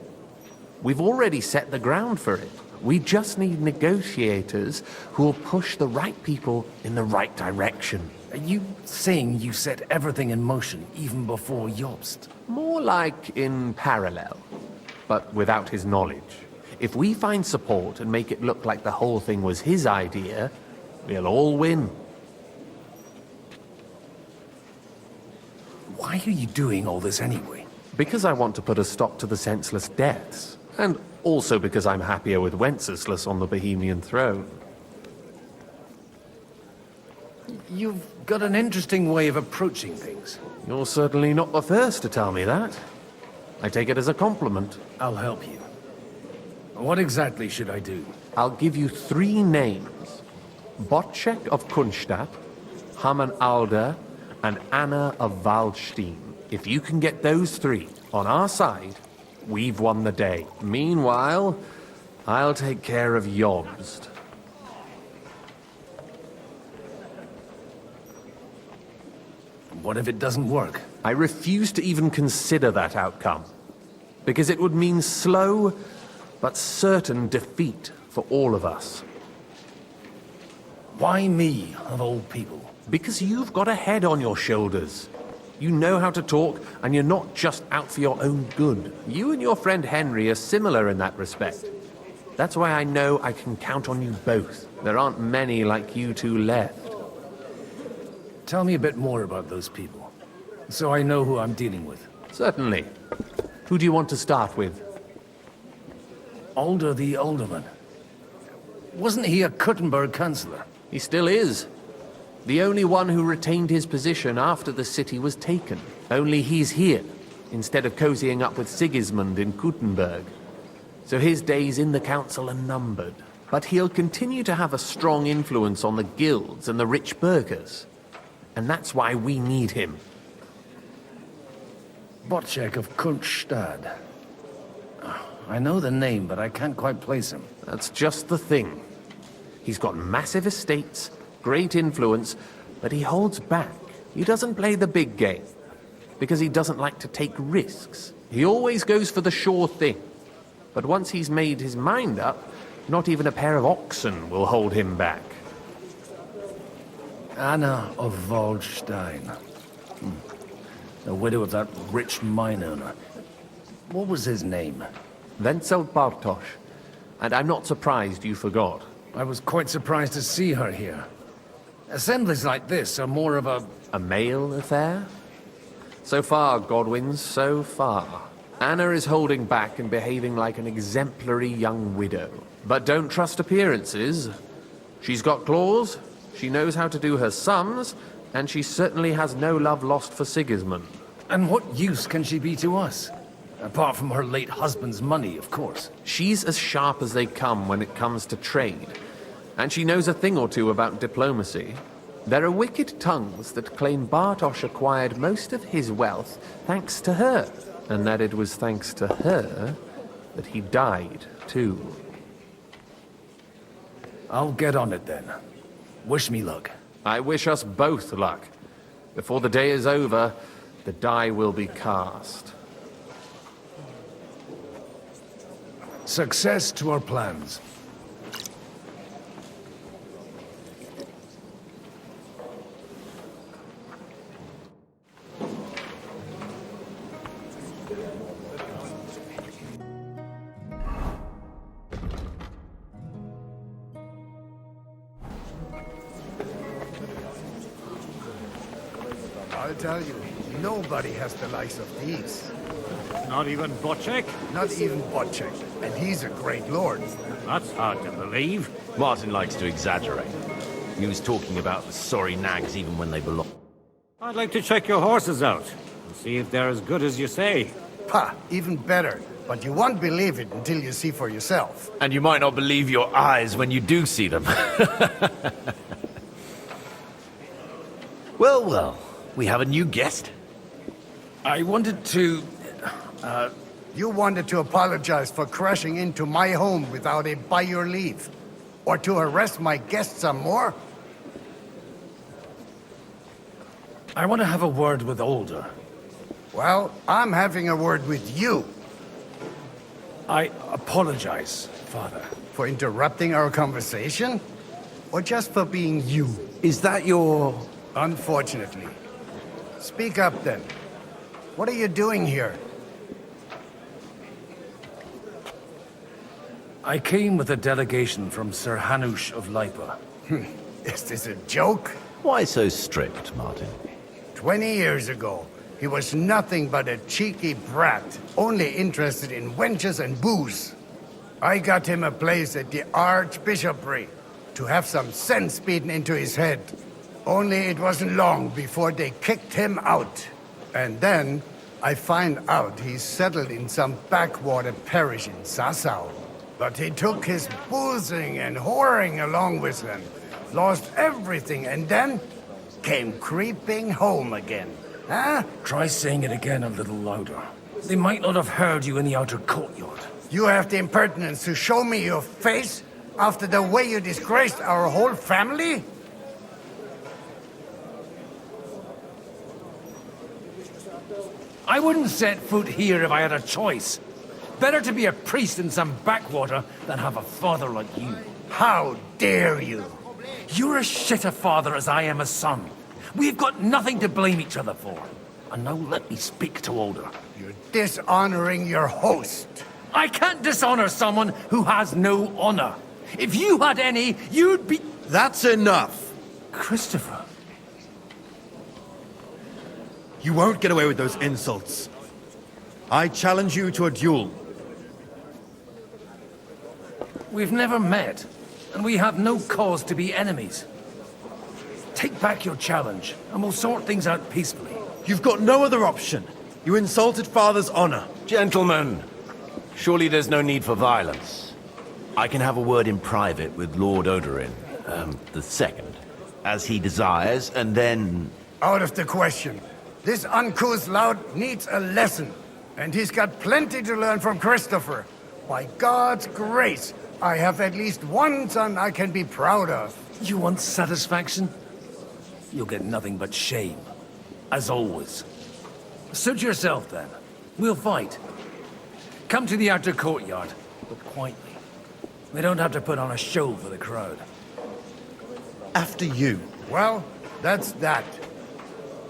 We've already set the ground for it. We just need negotiators who will push the right people in the right direction. Are you saying you set everything in motion even before Jobst? More like in parallel, but without his knowledge. If we find support and make it look like the whole thing was his idea, we'll all win. Why are you doing all this anyway? Because I want to put a stop to the senseless deaths. And also because I'm happier with Wenceslas on the Bohemian throne. You've got an interesting way of approaching things. You're certainly not the first to tell me that. I take it as a compliment. I'll help you. What exactly should I do? I'll give you 3 names. Botchek of Kunstadt, Hamann Alder, and Anna of Waldstein. If you can get those 3 on our side, we've won the day. Meanwhile, I'll take care of Jobst. What if it doesn't work? I refuse to even consider that outcome. Because it would mean slow, but certain defeat for all of us. Why me, of all people? Because you've got a head on your shoulders. You know how to talk, and you're not just out for your own good. You and your friend Henry are similar in that respect. That's why I know I can count on you both. There aren't many like you two left. Tell me a bit more about those people, so I know who I'm dealing with. Certainly. Who do you want to start with? Alder the Alderman. Wasn't he a Kuttenberg councillor? He still is. The only one who retained his position after the city was taken. Only he's here, instead of cozying up with Sigismund in Kuttenberg. So his days in the council are numbered. But he'll continue to have a strong influence on the guilds and the rich burghers. And that's why we need him. Bocek of Kunststadt. I know the name, but I can't quite place him. That's just the thing. He's got massive estates, great influence, but he holds back. He doesn't play the big game, because he doesn't like to take risks. He always goes for the sure thing. But once he's made his mind up, not even a pair of oxen will hold him back. Anna of Waldstein. The widow of that rich mine owner. What was his name? Wenzel Bartosz. And I'm not surprised you forgot. I was quite surprised to see her here. Assemblies like this are more of a... A male affair? So far, Godwin, so far. Anna is holding back and behaving like an exemplary young widow. But don't trust appearances. She's got claws, she knows how to do her sums, and she certainly has no love lost for Sigismund. And what use can she be to us? Apart from her late husband's money, of course. She's as sharp as they come when it comes to trade. And she knows a thing or two about diplomacy. There are wicked tongues that claim Bartosz acquired most of his wealth thanks to her. And that it was thanks to her that he died, too. I'll get on it then. Wish me luck. I wish us both luck. Before the day is over, the die will be cast. Success to our plans. I'll tell you, nobody has the likes of these. Not even Bocek? Not even Bocek. And he's a great lord. That's hard to believe. Martin likes to exaggerate. He was talking about the sorry nags even when they belong. I'd like to check your horses out and see if they're as good as you say. Ha! Even better. But you won't believe it until you see for yourself. And you might not believe your eyes when you do see them. Well, well. We have a new guest. I wanted to... You wanted to apologize for crashing into my home without a by your leave. Or to harass my guests some more? I want to have a word with Older. Well, I'm having a word with you. I apologize, Father. For interrupting our conversation? Or just for being you? Is that your... Unfortunately. Speak up, then. What are you doing here? I came with a delegation from Sir Hanush of Lipa. Is this a joke? Why so strict, Martin? 20 years ago, he was nothing but a cheeky brat, only interested in wenches and booze. I got him a place at the Archbishopric to have some sense beaten into his head. Only it wasn't long before they kicked him out. And then I find out he's settled in some backwater parish in Sassau. But he took his boozing and whoring along with him, lost everything, and then came creeping home again. Huh? Try saying it again a little louder. They might not have heard you in the outer courtyard. You have the impertinence to show me your face after the way you disgraced our whole family? I wouldn't set foot here if I had a choice. Better to be a priest in some backwater than have a father like you. How dare you? You're as shit a father as I am a son. We've got nothing to blame each other for. And now let me speak to Older. You're dishonoring your host. I can't dishonor someone who has no honor. If you had any, you'd be... That's enough. Christopher. You won't get away with those insults. I challenge you to a duel. We've never met, and we have no cause to be enemies. take back your challenge, and we'll sort things out peacefully. You've got no other option. You insulted Father's honor. Gentlemen, surely there's no need for violence. I can have a word in private with Lord Odorin, the second, as he desires, and then... Out of the question. This uncouth lout needs a lesson, and he's got plenty to learn from Christopher. By God's grace, I have at least one son I can be proud of. You want satisfaction? You'll get nothing but shame. As always. Suit yourself, then. We'll fight. Come to the outer courtyard, but quietly. We don't have to put on a show for the crowd. After you. Well, that's that.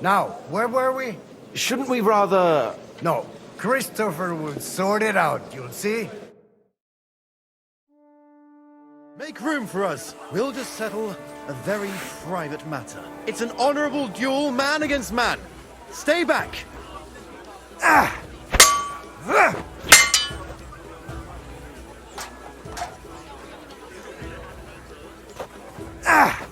Now, where were we? Shouldn't we rather... No, Christopher will sort it out, you'll see. Make room for us. We'll just settle a very private matter. It's an honorable duel, man against man. Stay back. Ah! Ah! Ah!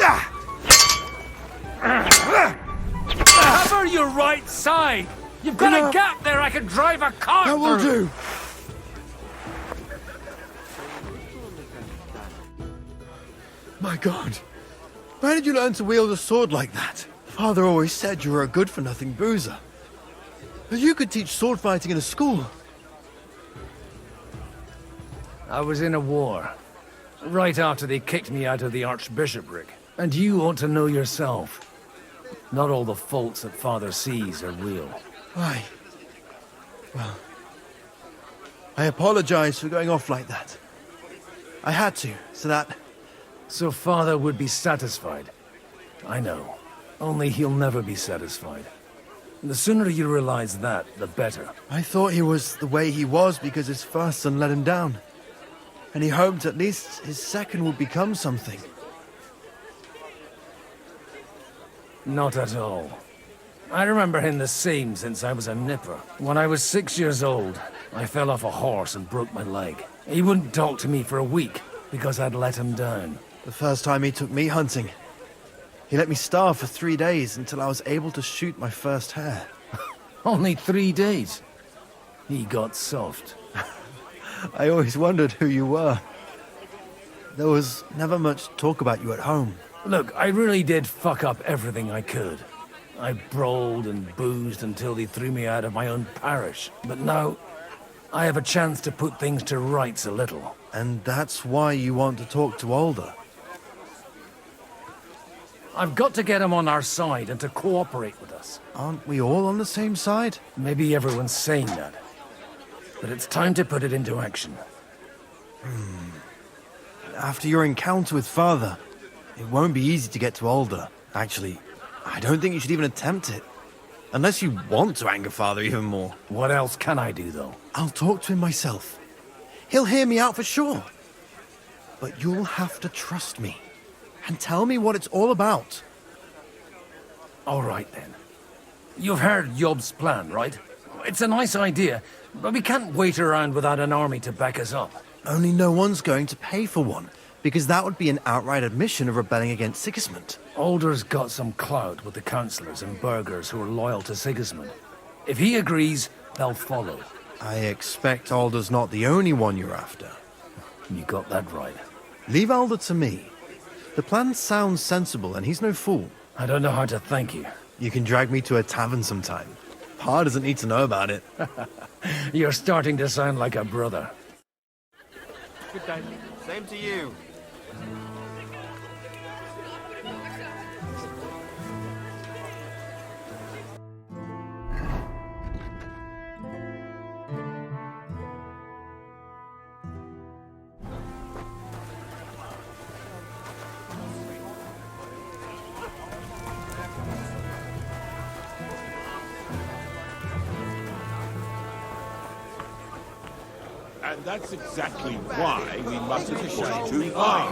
Ah! Cover your right side! You've got a gap there I could drive a car That will through. do. My God. Where did you learn to wield a sword like that? Father always said you were a good-for-nothing boozer. But you could teach sword fighting in a school. I was in a war. Right after they kicked me out of the archbishopric. And you ought to know yourself. Not all the faults that Father sees are real. Why? Well, I apologize for going off like that. I had to, so that... So Father would be satisfied. I know. Only he'll never be satisfied. The sooner you realize that, the better. I thought he was the way he was because his first son let him down. And he hoped at least his second would become something. Not at all. I remember him the same since I was a nipper. When I was 6 years old, I fell off a horse and broke my leg. He wouldn't talk to me for a week because I'd let him down. The first time he took me hunting, he let me starve for 3 days until I was able to shoot my first hare. Only 3 days? He got soft. I always wondered who you were. There was never much talk about you at home. Look, I really did fuck up everything I could. I brawled and boozed until they threw me out of my own parish. But now, I have a chance to put things to rights a little. And that's why you want to talk to Alder? I've got to get him on our side and to cooperate with us. Aren't we all on the same side? Maybe everyone's saying that. But it's time to put it into action. After your encounter with Father, it won't be easy to get to Alder. Actually, I don't think you should even attempt it. Unless you want to anger Father even more. What else can I do, though? I'll talk to him myself. He'll hear me out for sure. But you'll have to trust me. And tell me what it's all about. All right, then. You've heard Yob's plan, right? It's a nice idea, but we can't wait around without an army to back us up. Only no one's going to pay for one, because that would be an outright admission of rebelling against Sigismund. Alder's got some clout with the councillors and burghers who are loyal to Sigismund. If he agrees, they'll follow. I expect Alder's not the only one you're after. You got that right. Leave Alder to me. The plan sounds sensible, and he's no fool. I don't know how to thank you. You can drag me to a tavern sometime. Pa doesn't need to know about it. You're starting to sound like a brother. Good day. Same to you. And that's exactly why we mustn't push too far.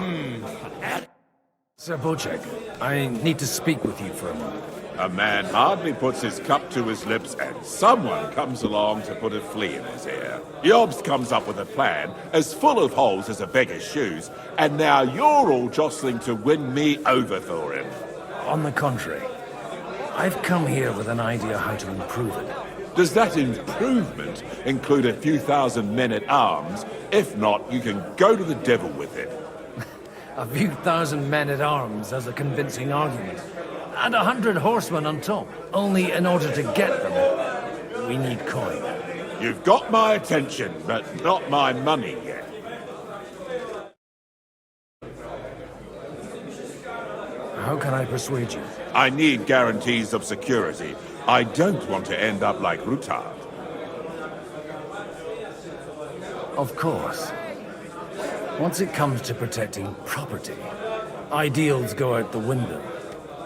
Sir Bocek, I need to speak with you for a moment. A man hardly puts his cup to his lips and someone comes along to put a flea in his ear. Yobst comes up with a plan as full of holes as a beggar's shoes, and now you're all jostling to win me over for him. On the contrary, I've come here with an idea how to improve it. Does that improvement include a few thousand men-at-arms? If not, you can go to the devil with it. A few thousand men-at-arms as a convincing argument. And 100 horsemen on top. Only in order to get them, we need coin. You've got my attention, but not my money yet. How can I persuade you? I need guarantees of security. I don't want to end up like Rutard. Of course. Once it comes to protecting property, ideals go out the window.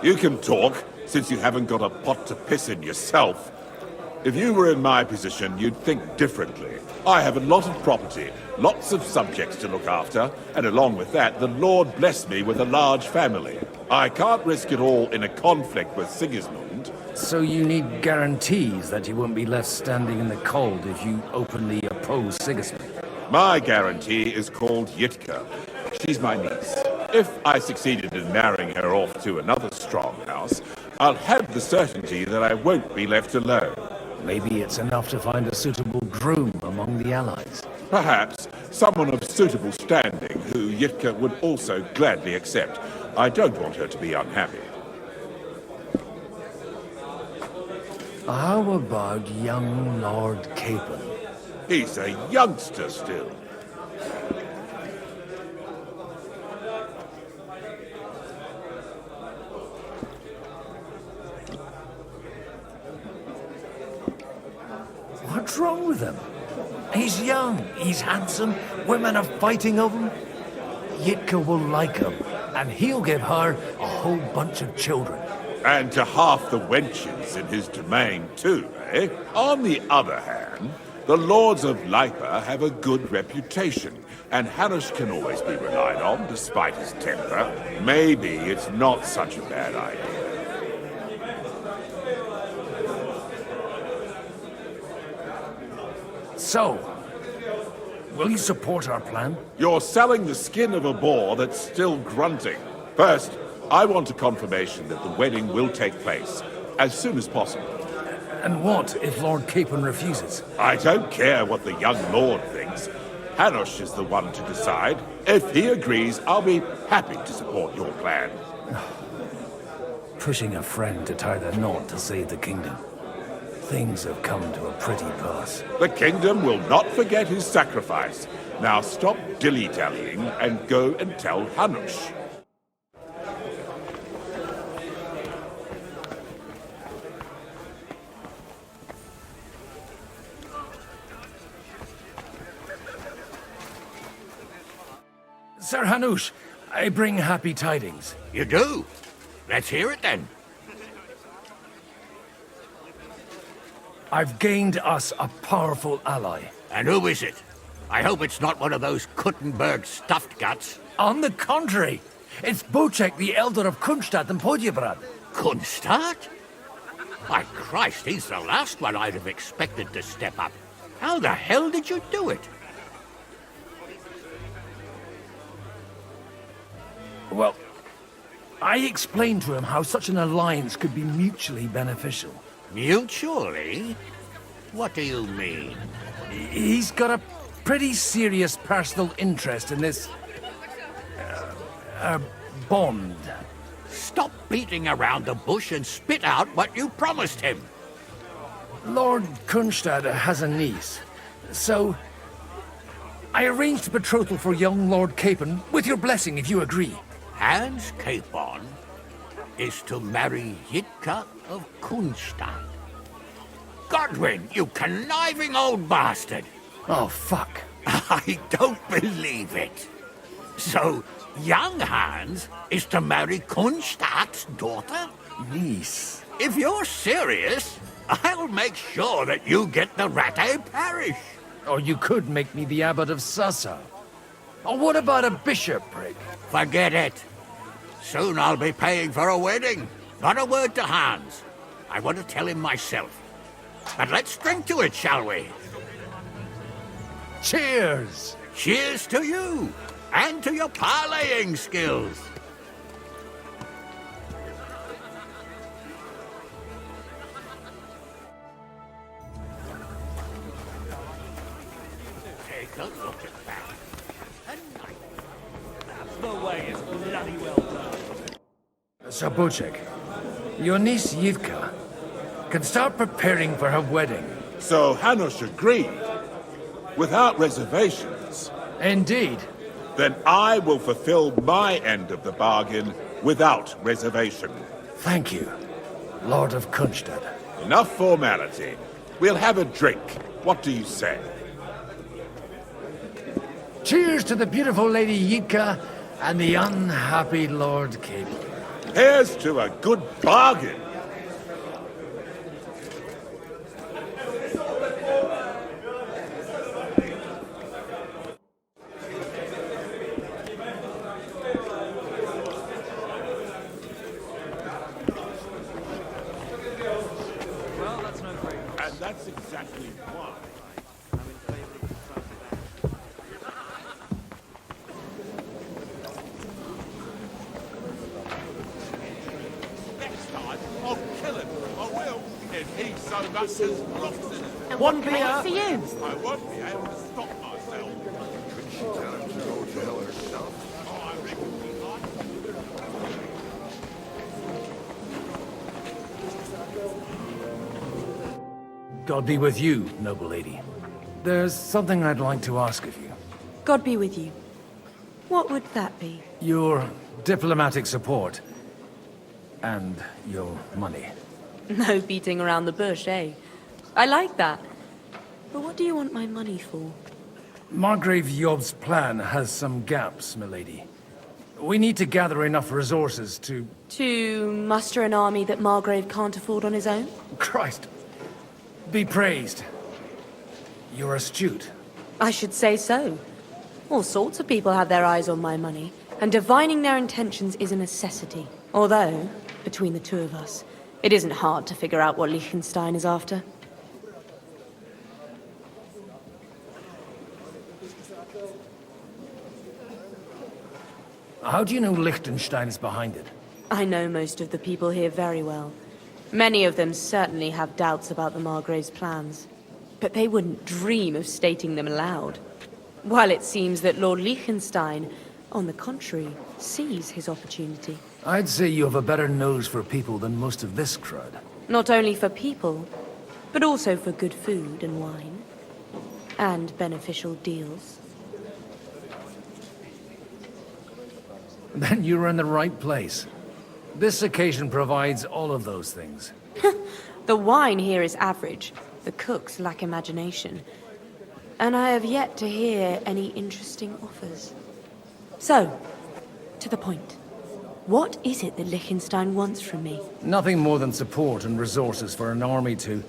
You can talk, since you haven't got a pot to piss in yourself. If you were in my position, you'd think differently. I have a lot of property, lots of subjects to look after, and along with that, the Lord blessed me with a large family. I can't risk it all in a conflict with Sigismund. So you need guarantees that you won't be left standing in the cold if you openly oppose Sigismund? My guarantee is called Yitka. She's my niece. If I succeeded in marrying her off to another strong house, I'll have the certainty that I won't be left alone. Maybe it's enough to find a suitable groom among the allies. Perhaps someone of suitable standing who Yitka would also gladly accept. I don't want her to be unhappy. How about young Lord Capon? He's a youngster still. What's wrong with him? He's young, he's handsome, women are fighting over him. Yitka will like him, and he'll give her a whole bunch of children. And to half the wenches in his domain too, eh? On the other hand, the lords of Lipa have a good reputation, and Hanush can always be relied on, despite his temper. Maybe it's not such a bad idea. So, will you support our plan? You're selling the skin of a boar that's still grunting. First, I want a confirmation that the wedding will take place as soon as possible. And what if Lord Capon refuses? I don't care what the young lord thinks. Hanush is the one to decide. If he agrees, I'll be happy to support your plan. Pushing a friend to tie the knot to save the kingdom. Things have come to a pretty pass. The kingdom will not forget his sacrifice. Now stop dilly-dallying and go and tell Hanush. Sir Hanush, I bring happy tidings. You do? Let's hear it then. I've gained us a powerful ally. And who is it? I hope it's not one of those Kuttenberg stuffed guts. On the contrary, it's Bocek, the Elder of Kunstadt and Podjebrad. Kunstadt? By Christ, he's the last one I'd have expected to step up. How the hell did you do it? Well, I explained to him how such an alliance could be mutually beneficial. Mutually? What do you mean? He's got a pretty serious personal interest in this... bond. Stop beating around the bush and spit out what you promised him. Lord Kunstad has a niece, so... I arranged a betrothal for young Lord Capon, with your blessing if you agree. Hans Capon is to marry Yitka of Kunstadt. Godwin, you conniving old bastard! Oh, fuck. I don't believe it. So, young Hans is to marry Kunstadt's daughter? Niece. If you're serious, I'll make sure that you get the Rattay parish. Or you could make me the abbot of Sassa. Or what about a bishopric? Forget it. Soon I'll be paying for a wedding. Not a word to Hans. I want to tell him myself. But let's drink to it, shall we? Cheers! Cheers to you, and to your parleying skills. Take a look at that. The way is bloody well done. Sabuchik, your niece Yivka can start preparing for her wedding. So Hanush agreed, without reservations. Indeed. Then I will fulfill my end of the bargain without reservation. Thank you, Lord of Kunstad. Enough formality. We'll have a drink. What do you say? Cheers to the beautiful Lady Yivka and the unhappy Lord King. Here's to a good bargain. And that's exactly why. Next time, I'll kill him. I will. If he so much as rocks in it. And what can I do for you? I won't be able to stop myself. Couldn't she tell him to go to hell herself? Oh, I reckon we like. God be with you, noble lady. There's something I'd like to ask of you. God be with you. What would that be? Your diplomatic support. And your money. No beating around the bush, eh? I like that. But what do you want my money for? Margrave Yob's plan has some gaps, milady. We need to gather enough resources to... To muster an army that Margrave can't afford on his own? Christ! Be praised. You're astute. I should say so. All sorts of people have their eyes on my money, and divining their intentions is a necessity. Although, between the two of us, it isn't hard to figure out what Liechtenstein is after. How do you know Liechtenstein is behind it? I know most of the people here very well. Many of them certainly have doubts about the Margrave's plans. But they wouldn't dream of stating them aloud. While it seems that Lord Liechtenstein, on the contrary, sees his opportunity. I'd say you have a better nose for people than most of this crowd. Not only for people, but also for good food and wine. And beneficial deals. Then you're in the right place. This occasion provides all of those things. The wine here is average. The cooks lack imagination. And I have yet to hear any interesting offers. So, to the point. What is it that Liechtenstein wants from me? Nothing more than support and resources for an army to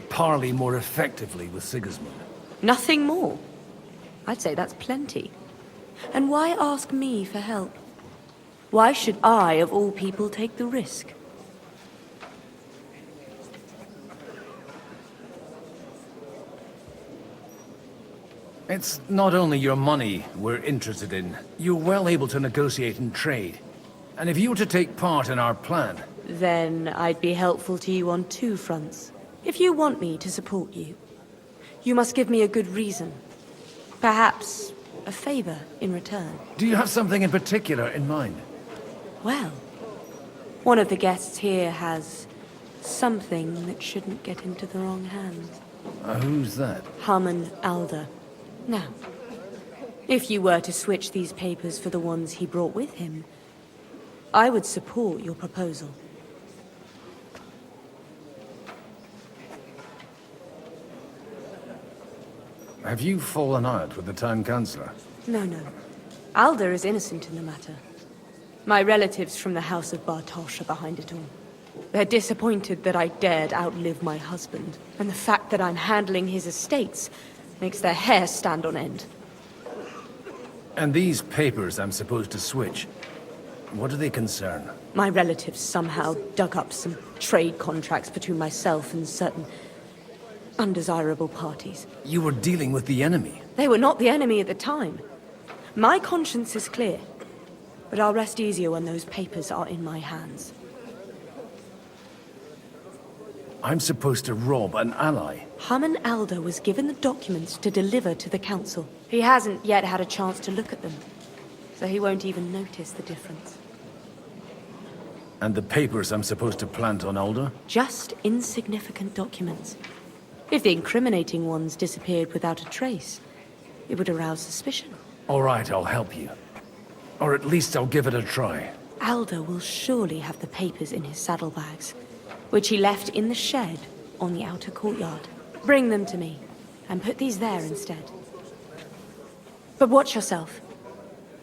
parley more effectively with Sigismund. Nothing more? I'd say that's plenty. And why ask me for help? Why should I, of all people, take the risk? It's not only your money we're interested in. You're well able to negotiate and trade. And if you were to take part in our plan... Then I'd be helpful to you on two fronts. If you want me to support you, you must give me a good reason. Perhaps a favor in return. Do you have something in particular in mind? Well, one of the guests here has something that shouldn't get into the wrong hands. Who's that? Harman Alder. Now, if you were to switch these papers for the ones he brought with him, I would support your proposal. Have you fallen out with the town councillor? No. Alder is innocent in the matter. My relatives from the House of Bartosz are behind it all. They're disappointed that I dared outlive my husband, and the fact that I'm handling his estates makes their hair stand on end. And these papers I'm supposed to switch? What do they concern? My relatives somehow dug up some trade contracts between myself and certain undesirable parties. You were dealing with the enemy. They were not the enemy at the time. My conscience is clear, but I'll rest easier when those papers are in my hands. I'm supposed to rob an ally. Haman Alder was given the documents to deliver to the council. He hasn't yet had a chance to look at them, so he won't even notice the difference. And the papers I'm supposed to plant on Alder? Just insignificant documents. If the incriminating ones disappeared without a trace, it would arouse suspicion. All right, I'll help you. Or at least I'll give it a try. Alder will surely have the papers in his saddlebags, which he left in the shed on the outer courtyard. Bring them to me, and put these there instead. But watch yourself.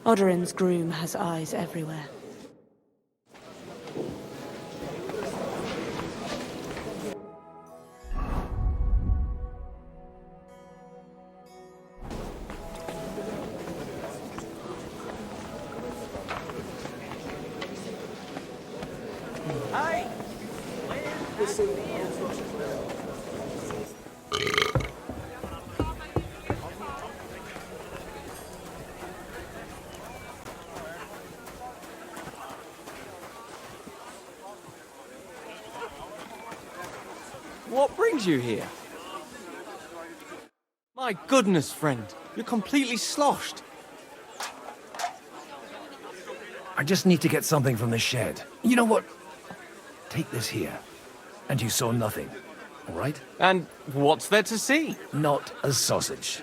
Odorin's groom has eyes everywhere. What brings you here? My goodness, friend. You're completely sloshed. I just need to get something from the shed. You know what? Take this here. And you saw nothing, all right? And what's there to see? Not a sausage.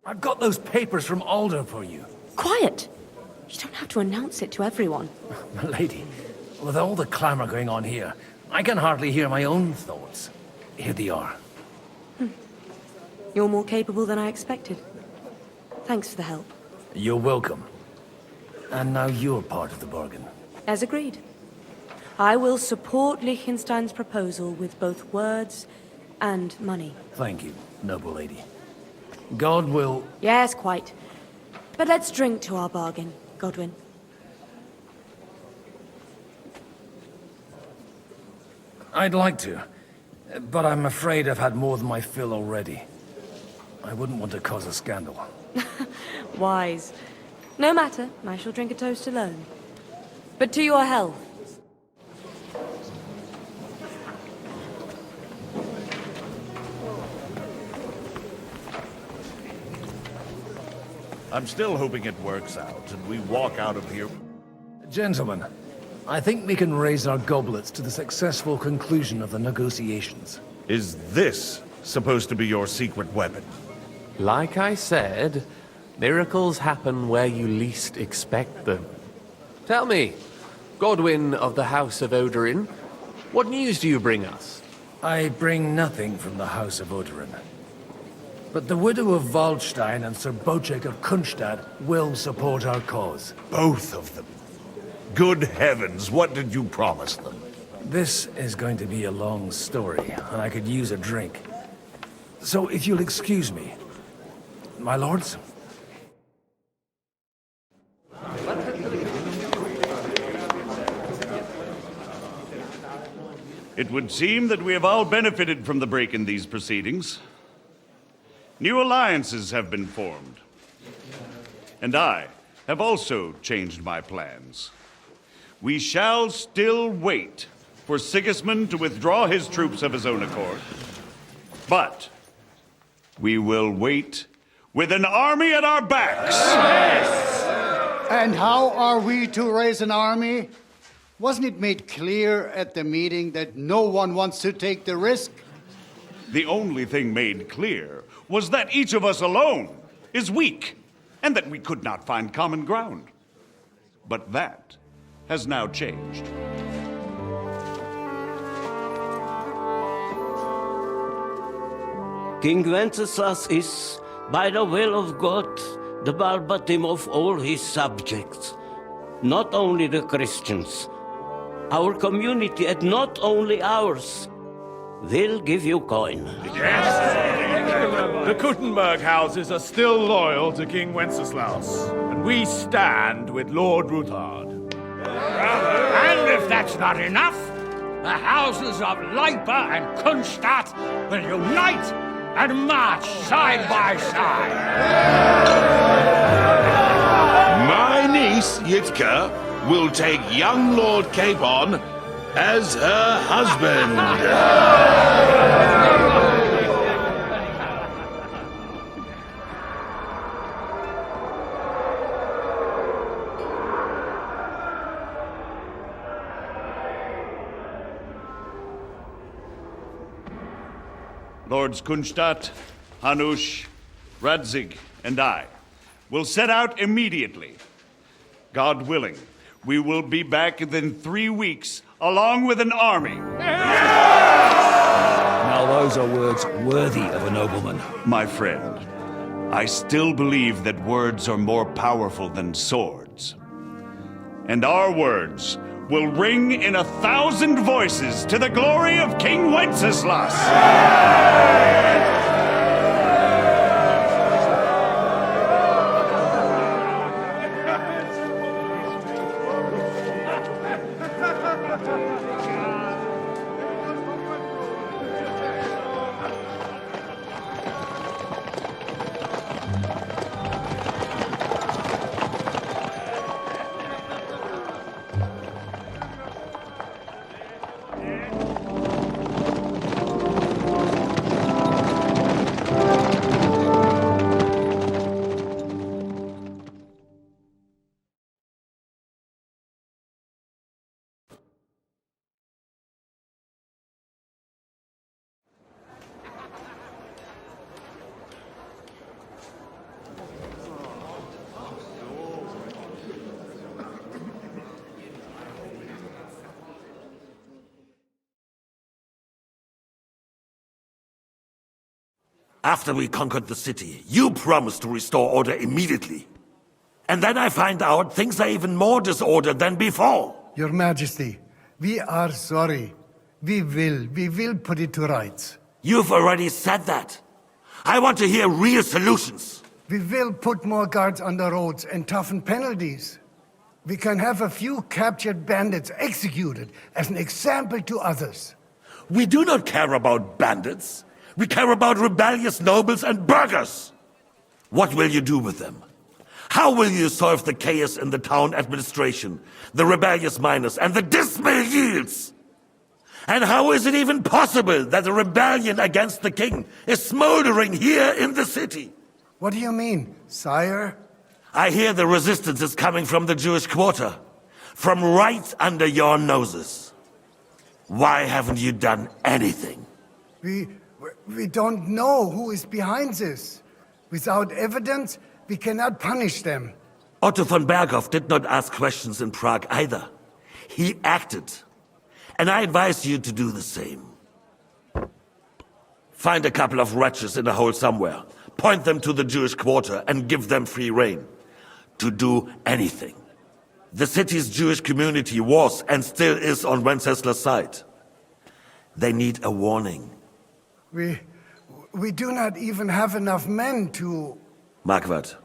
I've got those papers from Alder for you. Quiet! You don't have to announce it to everyone. Milady, with all the clamor going on here, I can hardly hear my own thoughts. Here they are. You're more capable than I expected. Thanks for the help. You're welcome. And now you're part of the bargain. As agreed. I will support Liechtenstein's proposal with both words and money. Thank you, noble lady. God will... Yes, quite. But let's drink to our bargain, Godwin. I'd like to, but I'm afraid I've had more than my fill already. I wouldn't want to cause a scandal. Wise. No matter, I shall drink a toast alone. But to your health. I'm still hoping it works out, and we walk out of here. Gentlemen, I think we can raise our goblets to the successful conclusion of the negotiations. Is this supposed to be your secret weapon? Like I said, miracles happen where you least expect them. Tell me, Godwin of the House of Odorin, what news do you bring us? I bring nothing from the House of Odorin. But the widow of Waldstein and Sir Bocek of Kunstad will support our cause. Both of them? Good heavens, what did you promise them? This is going to be a long story, and I could use a drink. So if you'll excuse me. My lords? It would seem that we have all benefited from the break in these proceedings. New alliances have been formed. And I have also changed my plans. We shall still wait for Sigismund to withdraw his troops of his own accord. But we will wait with an army at our backs. Yes. And how are we to raise an army? Wasn't it made clear at the meeting that no one wants to take the risk? The only thing made clear was that each of us alone is weak, and that we could not find common ground. But that has now changed. King Wenceslas is, by the will of God, the balbatim of all his subjects. Not only the Christians, our community, and not only ours, will give you coin. The Kuttenberg houses are still loyal to King Wenceslaus, and we stand with Lord Ruthard. And if that's not enough, the houses of Leipa and Kunstadt will unite and march side by side. My niece, Yitka, will take young Lord Capon as her husband. Lords Kunstadt, Hanush, Radzig, and I will set out immediately. God willing, we will be back within 3 weeks, along with an army. Now those are words worthy of a nobleman. My friend, I still believe that words are more powerful than swords. And our words will ring in 1,000 voices to the glory of King Wenceslas. After we conquered the city, you promised to restore order immediately. And then I find out things are even more disordered than before. Your Majesty, we are sorry. We will put it to rights. You've already said that. I want to hear real solutions. We will put more guards on the roads and toughen penalties. We can have a few captured bandits executed as an example to others. We do not care about bandits. We care about rebellious nobles and burghers. What will you do with them? How will you solve the chaos in the town administration, the rebellious miners, and the dismal yields? And how is it even possible that a rebellion against the king is smoldering here in the city? What do you mean, sire? I hear the resistance is coming from the Jewish quarter, from right under your noses. Why haven't you done anything? We don't know who is behind this. Without evidence, we cannot punish them. Otto von Berghoff did not ask questions in Prague either. He acted. And I advise you to do the same. Find a couple of wretches in a hole somewhere, point them to the Jewish quarter, and give them free rein to do anything. The city's Jewish community was and still is on Wenceslas' side. They need a warning. We do not even have enough men to... Marquardt,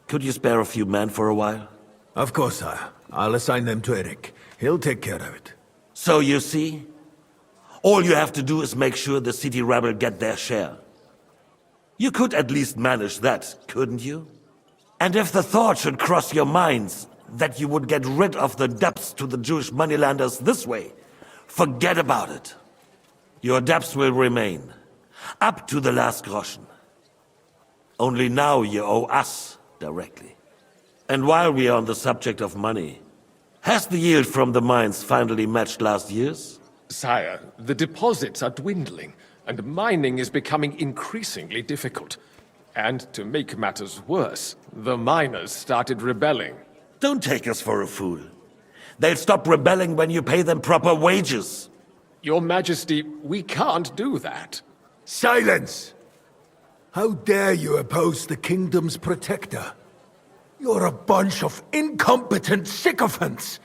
could you spare a few men for a while? Of course, sire. I'll assign them to Eric. He'll take care of it. So you see, all you have to do is make sure the city rebel get their share. You could at least manage that, couldn't you? And if the thought should cross your minds that you would get rid of the debts to the Jewish moneylenders this way, forget about it. Your debts will remain, up to the last groschen. Only now you owe us directly. And while we are on the subject of money, has the yield from the mines finally matched last year's? Sire, the deposits are dwindling. and mining is becoming increasingly difficult. And to make matters worse, the miners started rebelling. Don't take us for a fool. They'll stop rebelling when you pay them proper wages. Your Majesty, we can't do that. Silence! How dare you oppose the kingdom's protector? You're a bunch of incompetent sycophants!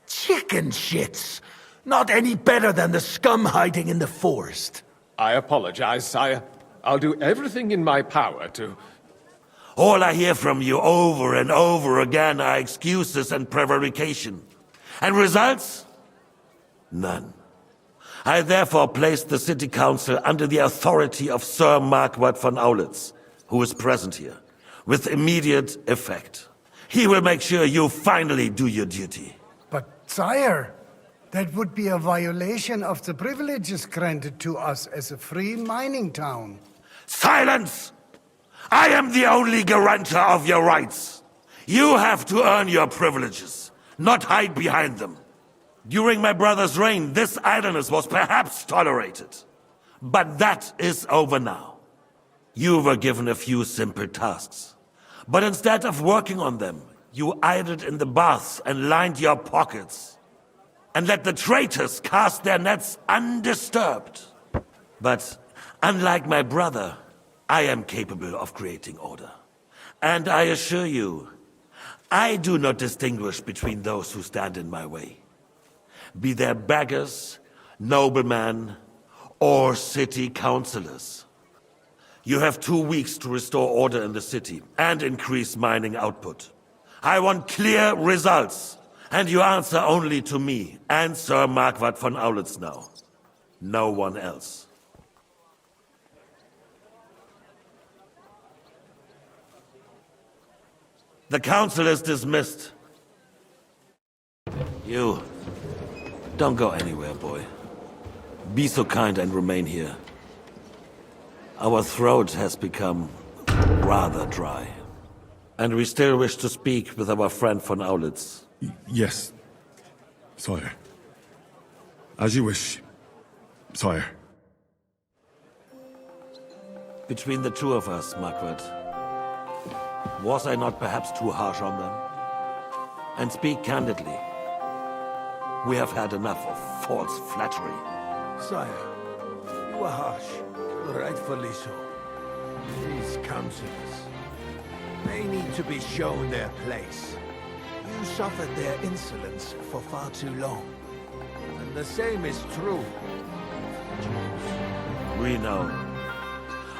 Chicken shits! Not any better than the scum hiding in the forest. I apologize, sire. I'll do everything in my power to... All I hear from you over and over again are excuses and prevarication. And results? None. I therefore placed the city council under the authority of Sir Marquardt von Aulitz, who is present here, with immediate effect. He will make sure you finally do your duty. But, sire, that would be a violation of the privileges granted to us as a free mining town. Silence! I am the only guarantor of your rights. You have to earn your privileges, not hide behind them. During my brother's reign, this idleness was perhaps tolerated. But that is over now. You were given a few simple tasks. But instead of working on them, you idled in the baths and lined your pockets. And let the traitors cast their nets undisturbed. But unlike my brother, I am capable of creating order. And I assure you, I do not distinguish between those who stand in my way. Be they beggars, noblemen, or city councillors. You have 2 weeks to restore order in the city and increase mining output. I want clear results, and you answer only to me and Sir Marquardt von Aulitz now. No one else. The council is dismissed. You... don't go anywhere, boy. Be so kind and remain here. Our throat has become rather dry. And we still wish to speak with our friend von Aulitz. Yes, sire. As you wish, sire. Between the two of us, Marquardt, was I not perhaps too harsh on them? And speak candidly. We have had enough of false flattery. Sire, you are harsh, rightfully so. These councillors, they need to be shown their place. You suffered their insolence for far too long. And the same is true. We know.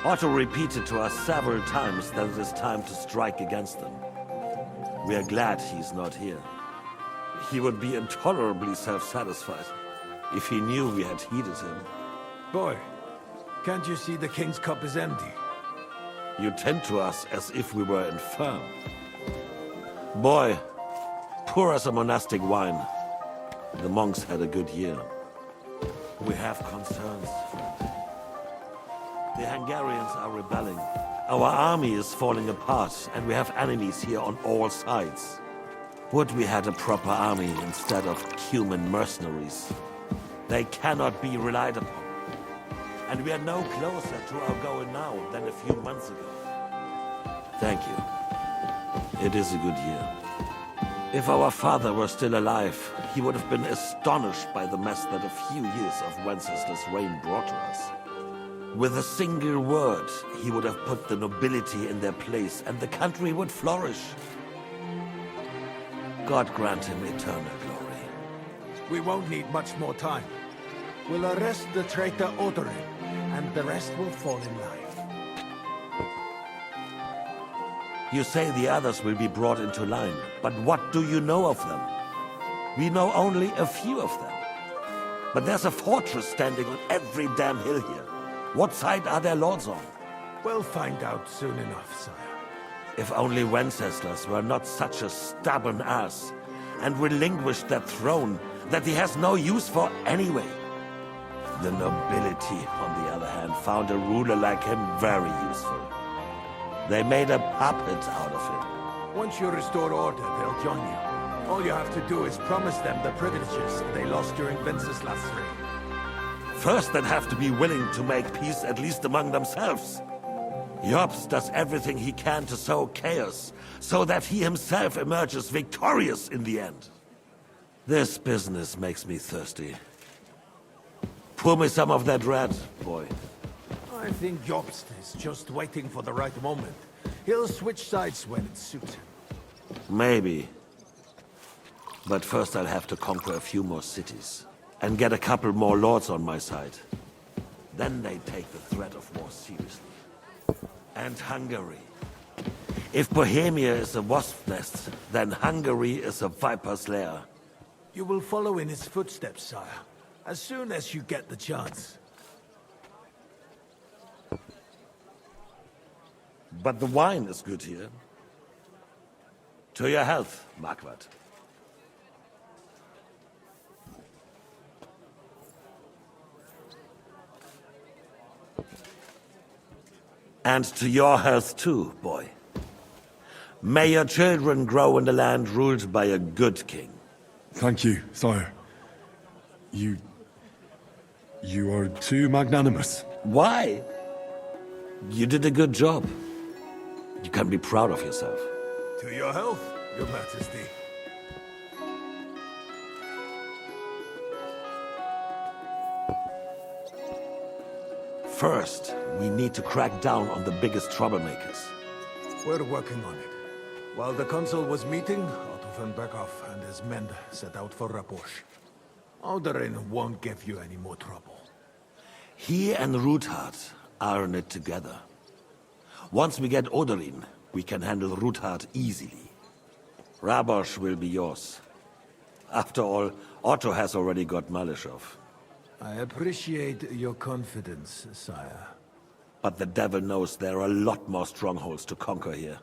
Otto repeated to us several times that it is time to strike against them. We are glad he's not here. He would be intolerably self-satisfied if he knew we had heeded him. Boy, can't you see the king's cup is empty? You tend to us as if we were infirm. Boy, pour us a monastic wine. The monks had a good year. We have concerns, friend. The Hungarians are rebelling. Our army is falling apart, and we have enemies here on all sides. Would we had a proper army instead of human mercenaries? They cannot be relied upon. And we are no closer to our goal now than a few months ago. Thank you. It is a good year. If our father were still alive, he would have been astonished by the mess that a few years of Wenceslas' reign brought to us. With a single word, he would have put the nobility in their place, and the country would flourish. God grant him eternal glory. We won't need much more time. We'll arrest the traitor Odorin, and the rest will fall in line. You say the others will be brought into line, but what do you know of them? We know only a few of them. But there's a fortress standing on every damn hill here. What side are their lords on? We'll find out soon enough, sire. If only Wenceslas were not such a stubborn ass, and relinquished that throne that he has no use for anyway. The nobility, on the other hand, found a ruler like him very useful. They made a puppet out of him. Once you restore order, they'll join you. All you have to do is promise them the privileges they lost during Wenceslas' reign. First, they'd have to be willing to make peace at least among themselves. Jobst does everything he can to sow chaos, so that he himself emerges victorious in the end. This business makes me thirsty. Pour me some of that red, boy. I think Jobst is just waiting for the right moment. He'll switch sides when it suits him. Maybe. But first I'll have to conquer a few more cities. And get a couple more lords on my side. Then they take the threat of war seriously. And Hungary. If Bohemia is a wasp nest, then Hungary is a viper's lair. You will follow in his footsteps, sire, as soon as you get the chance. But the wine is good here. To your health, Marquardt. And to your health too, boy. May your children grow in a land ruled by a good king. Thank you, sire. You are too magnanimous. Why? You did a good job. You can be proud of yourself. To your health, your majesty. First, we need to crack down on the biggest troublemakers. We're working on it. While the consul was meeting, Otto von Berghoff and his men set out for Rabosch. Alderin won't give you any more trouble. He and Ruthard are in it together. Once we get Oderin, we can handle Ruthard easily. Rabosch will be yours. After all, Otto has already got Malishov. I appreciate your confidence, sire. But the devil knows there are a lot more strongholds to conquer here.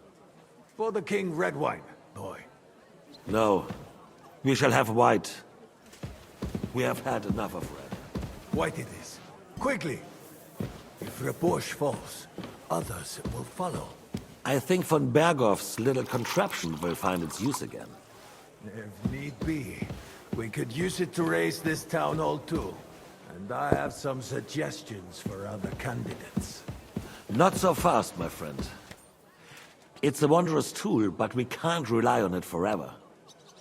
For the king, red wine, boy. No. We shall have white. We have had enough of red. White it is. Quickly! If Rabosch falls, others will follow. I think von Berghoff's little contraption will find its use again. If need be, we could use it to raise this town hall too. And I have some suggestions for other candidates. Not so fast, my friend. It's a wondrous tool, but we can't rely on it forever.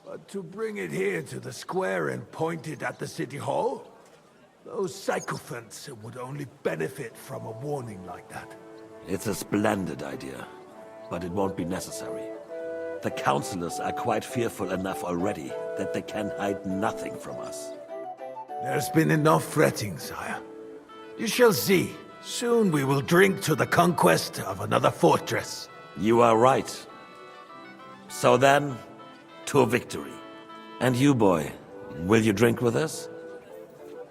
But to bring it here to the square and point it at the city hall? Those sycophants would only benefit from a warning like that. It's a splendid idea, but it won't be necessary. The councillors are quite fearful enough already that they can hide nothing from us. There's been enough fretting, sire. You shall see. Soon we will drink to the conquest of another fortress. You are right. So then, to victory. And you, boy, will you drink with us?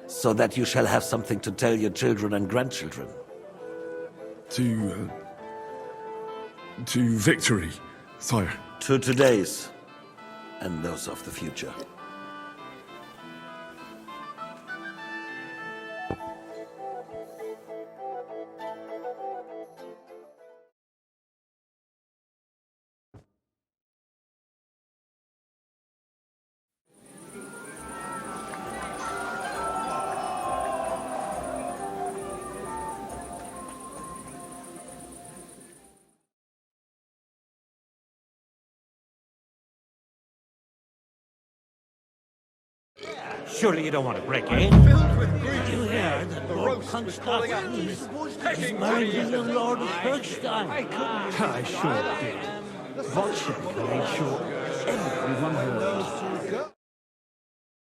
So that you shall have something to tell your children and grandchildren. To victory, sire. To today's, and those of the future. Surely you don't want to break in? You hear that Lord Constantine is married to the Lord Bergstein? I sure did. Bolshevik made sure everyone heard.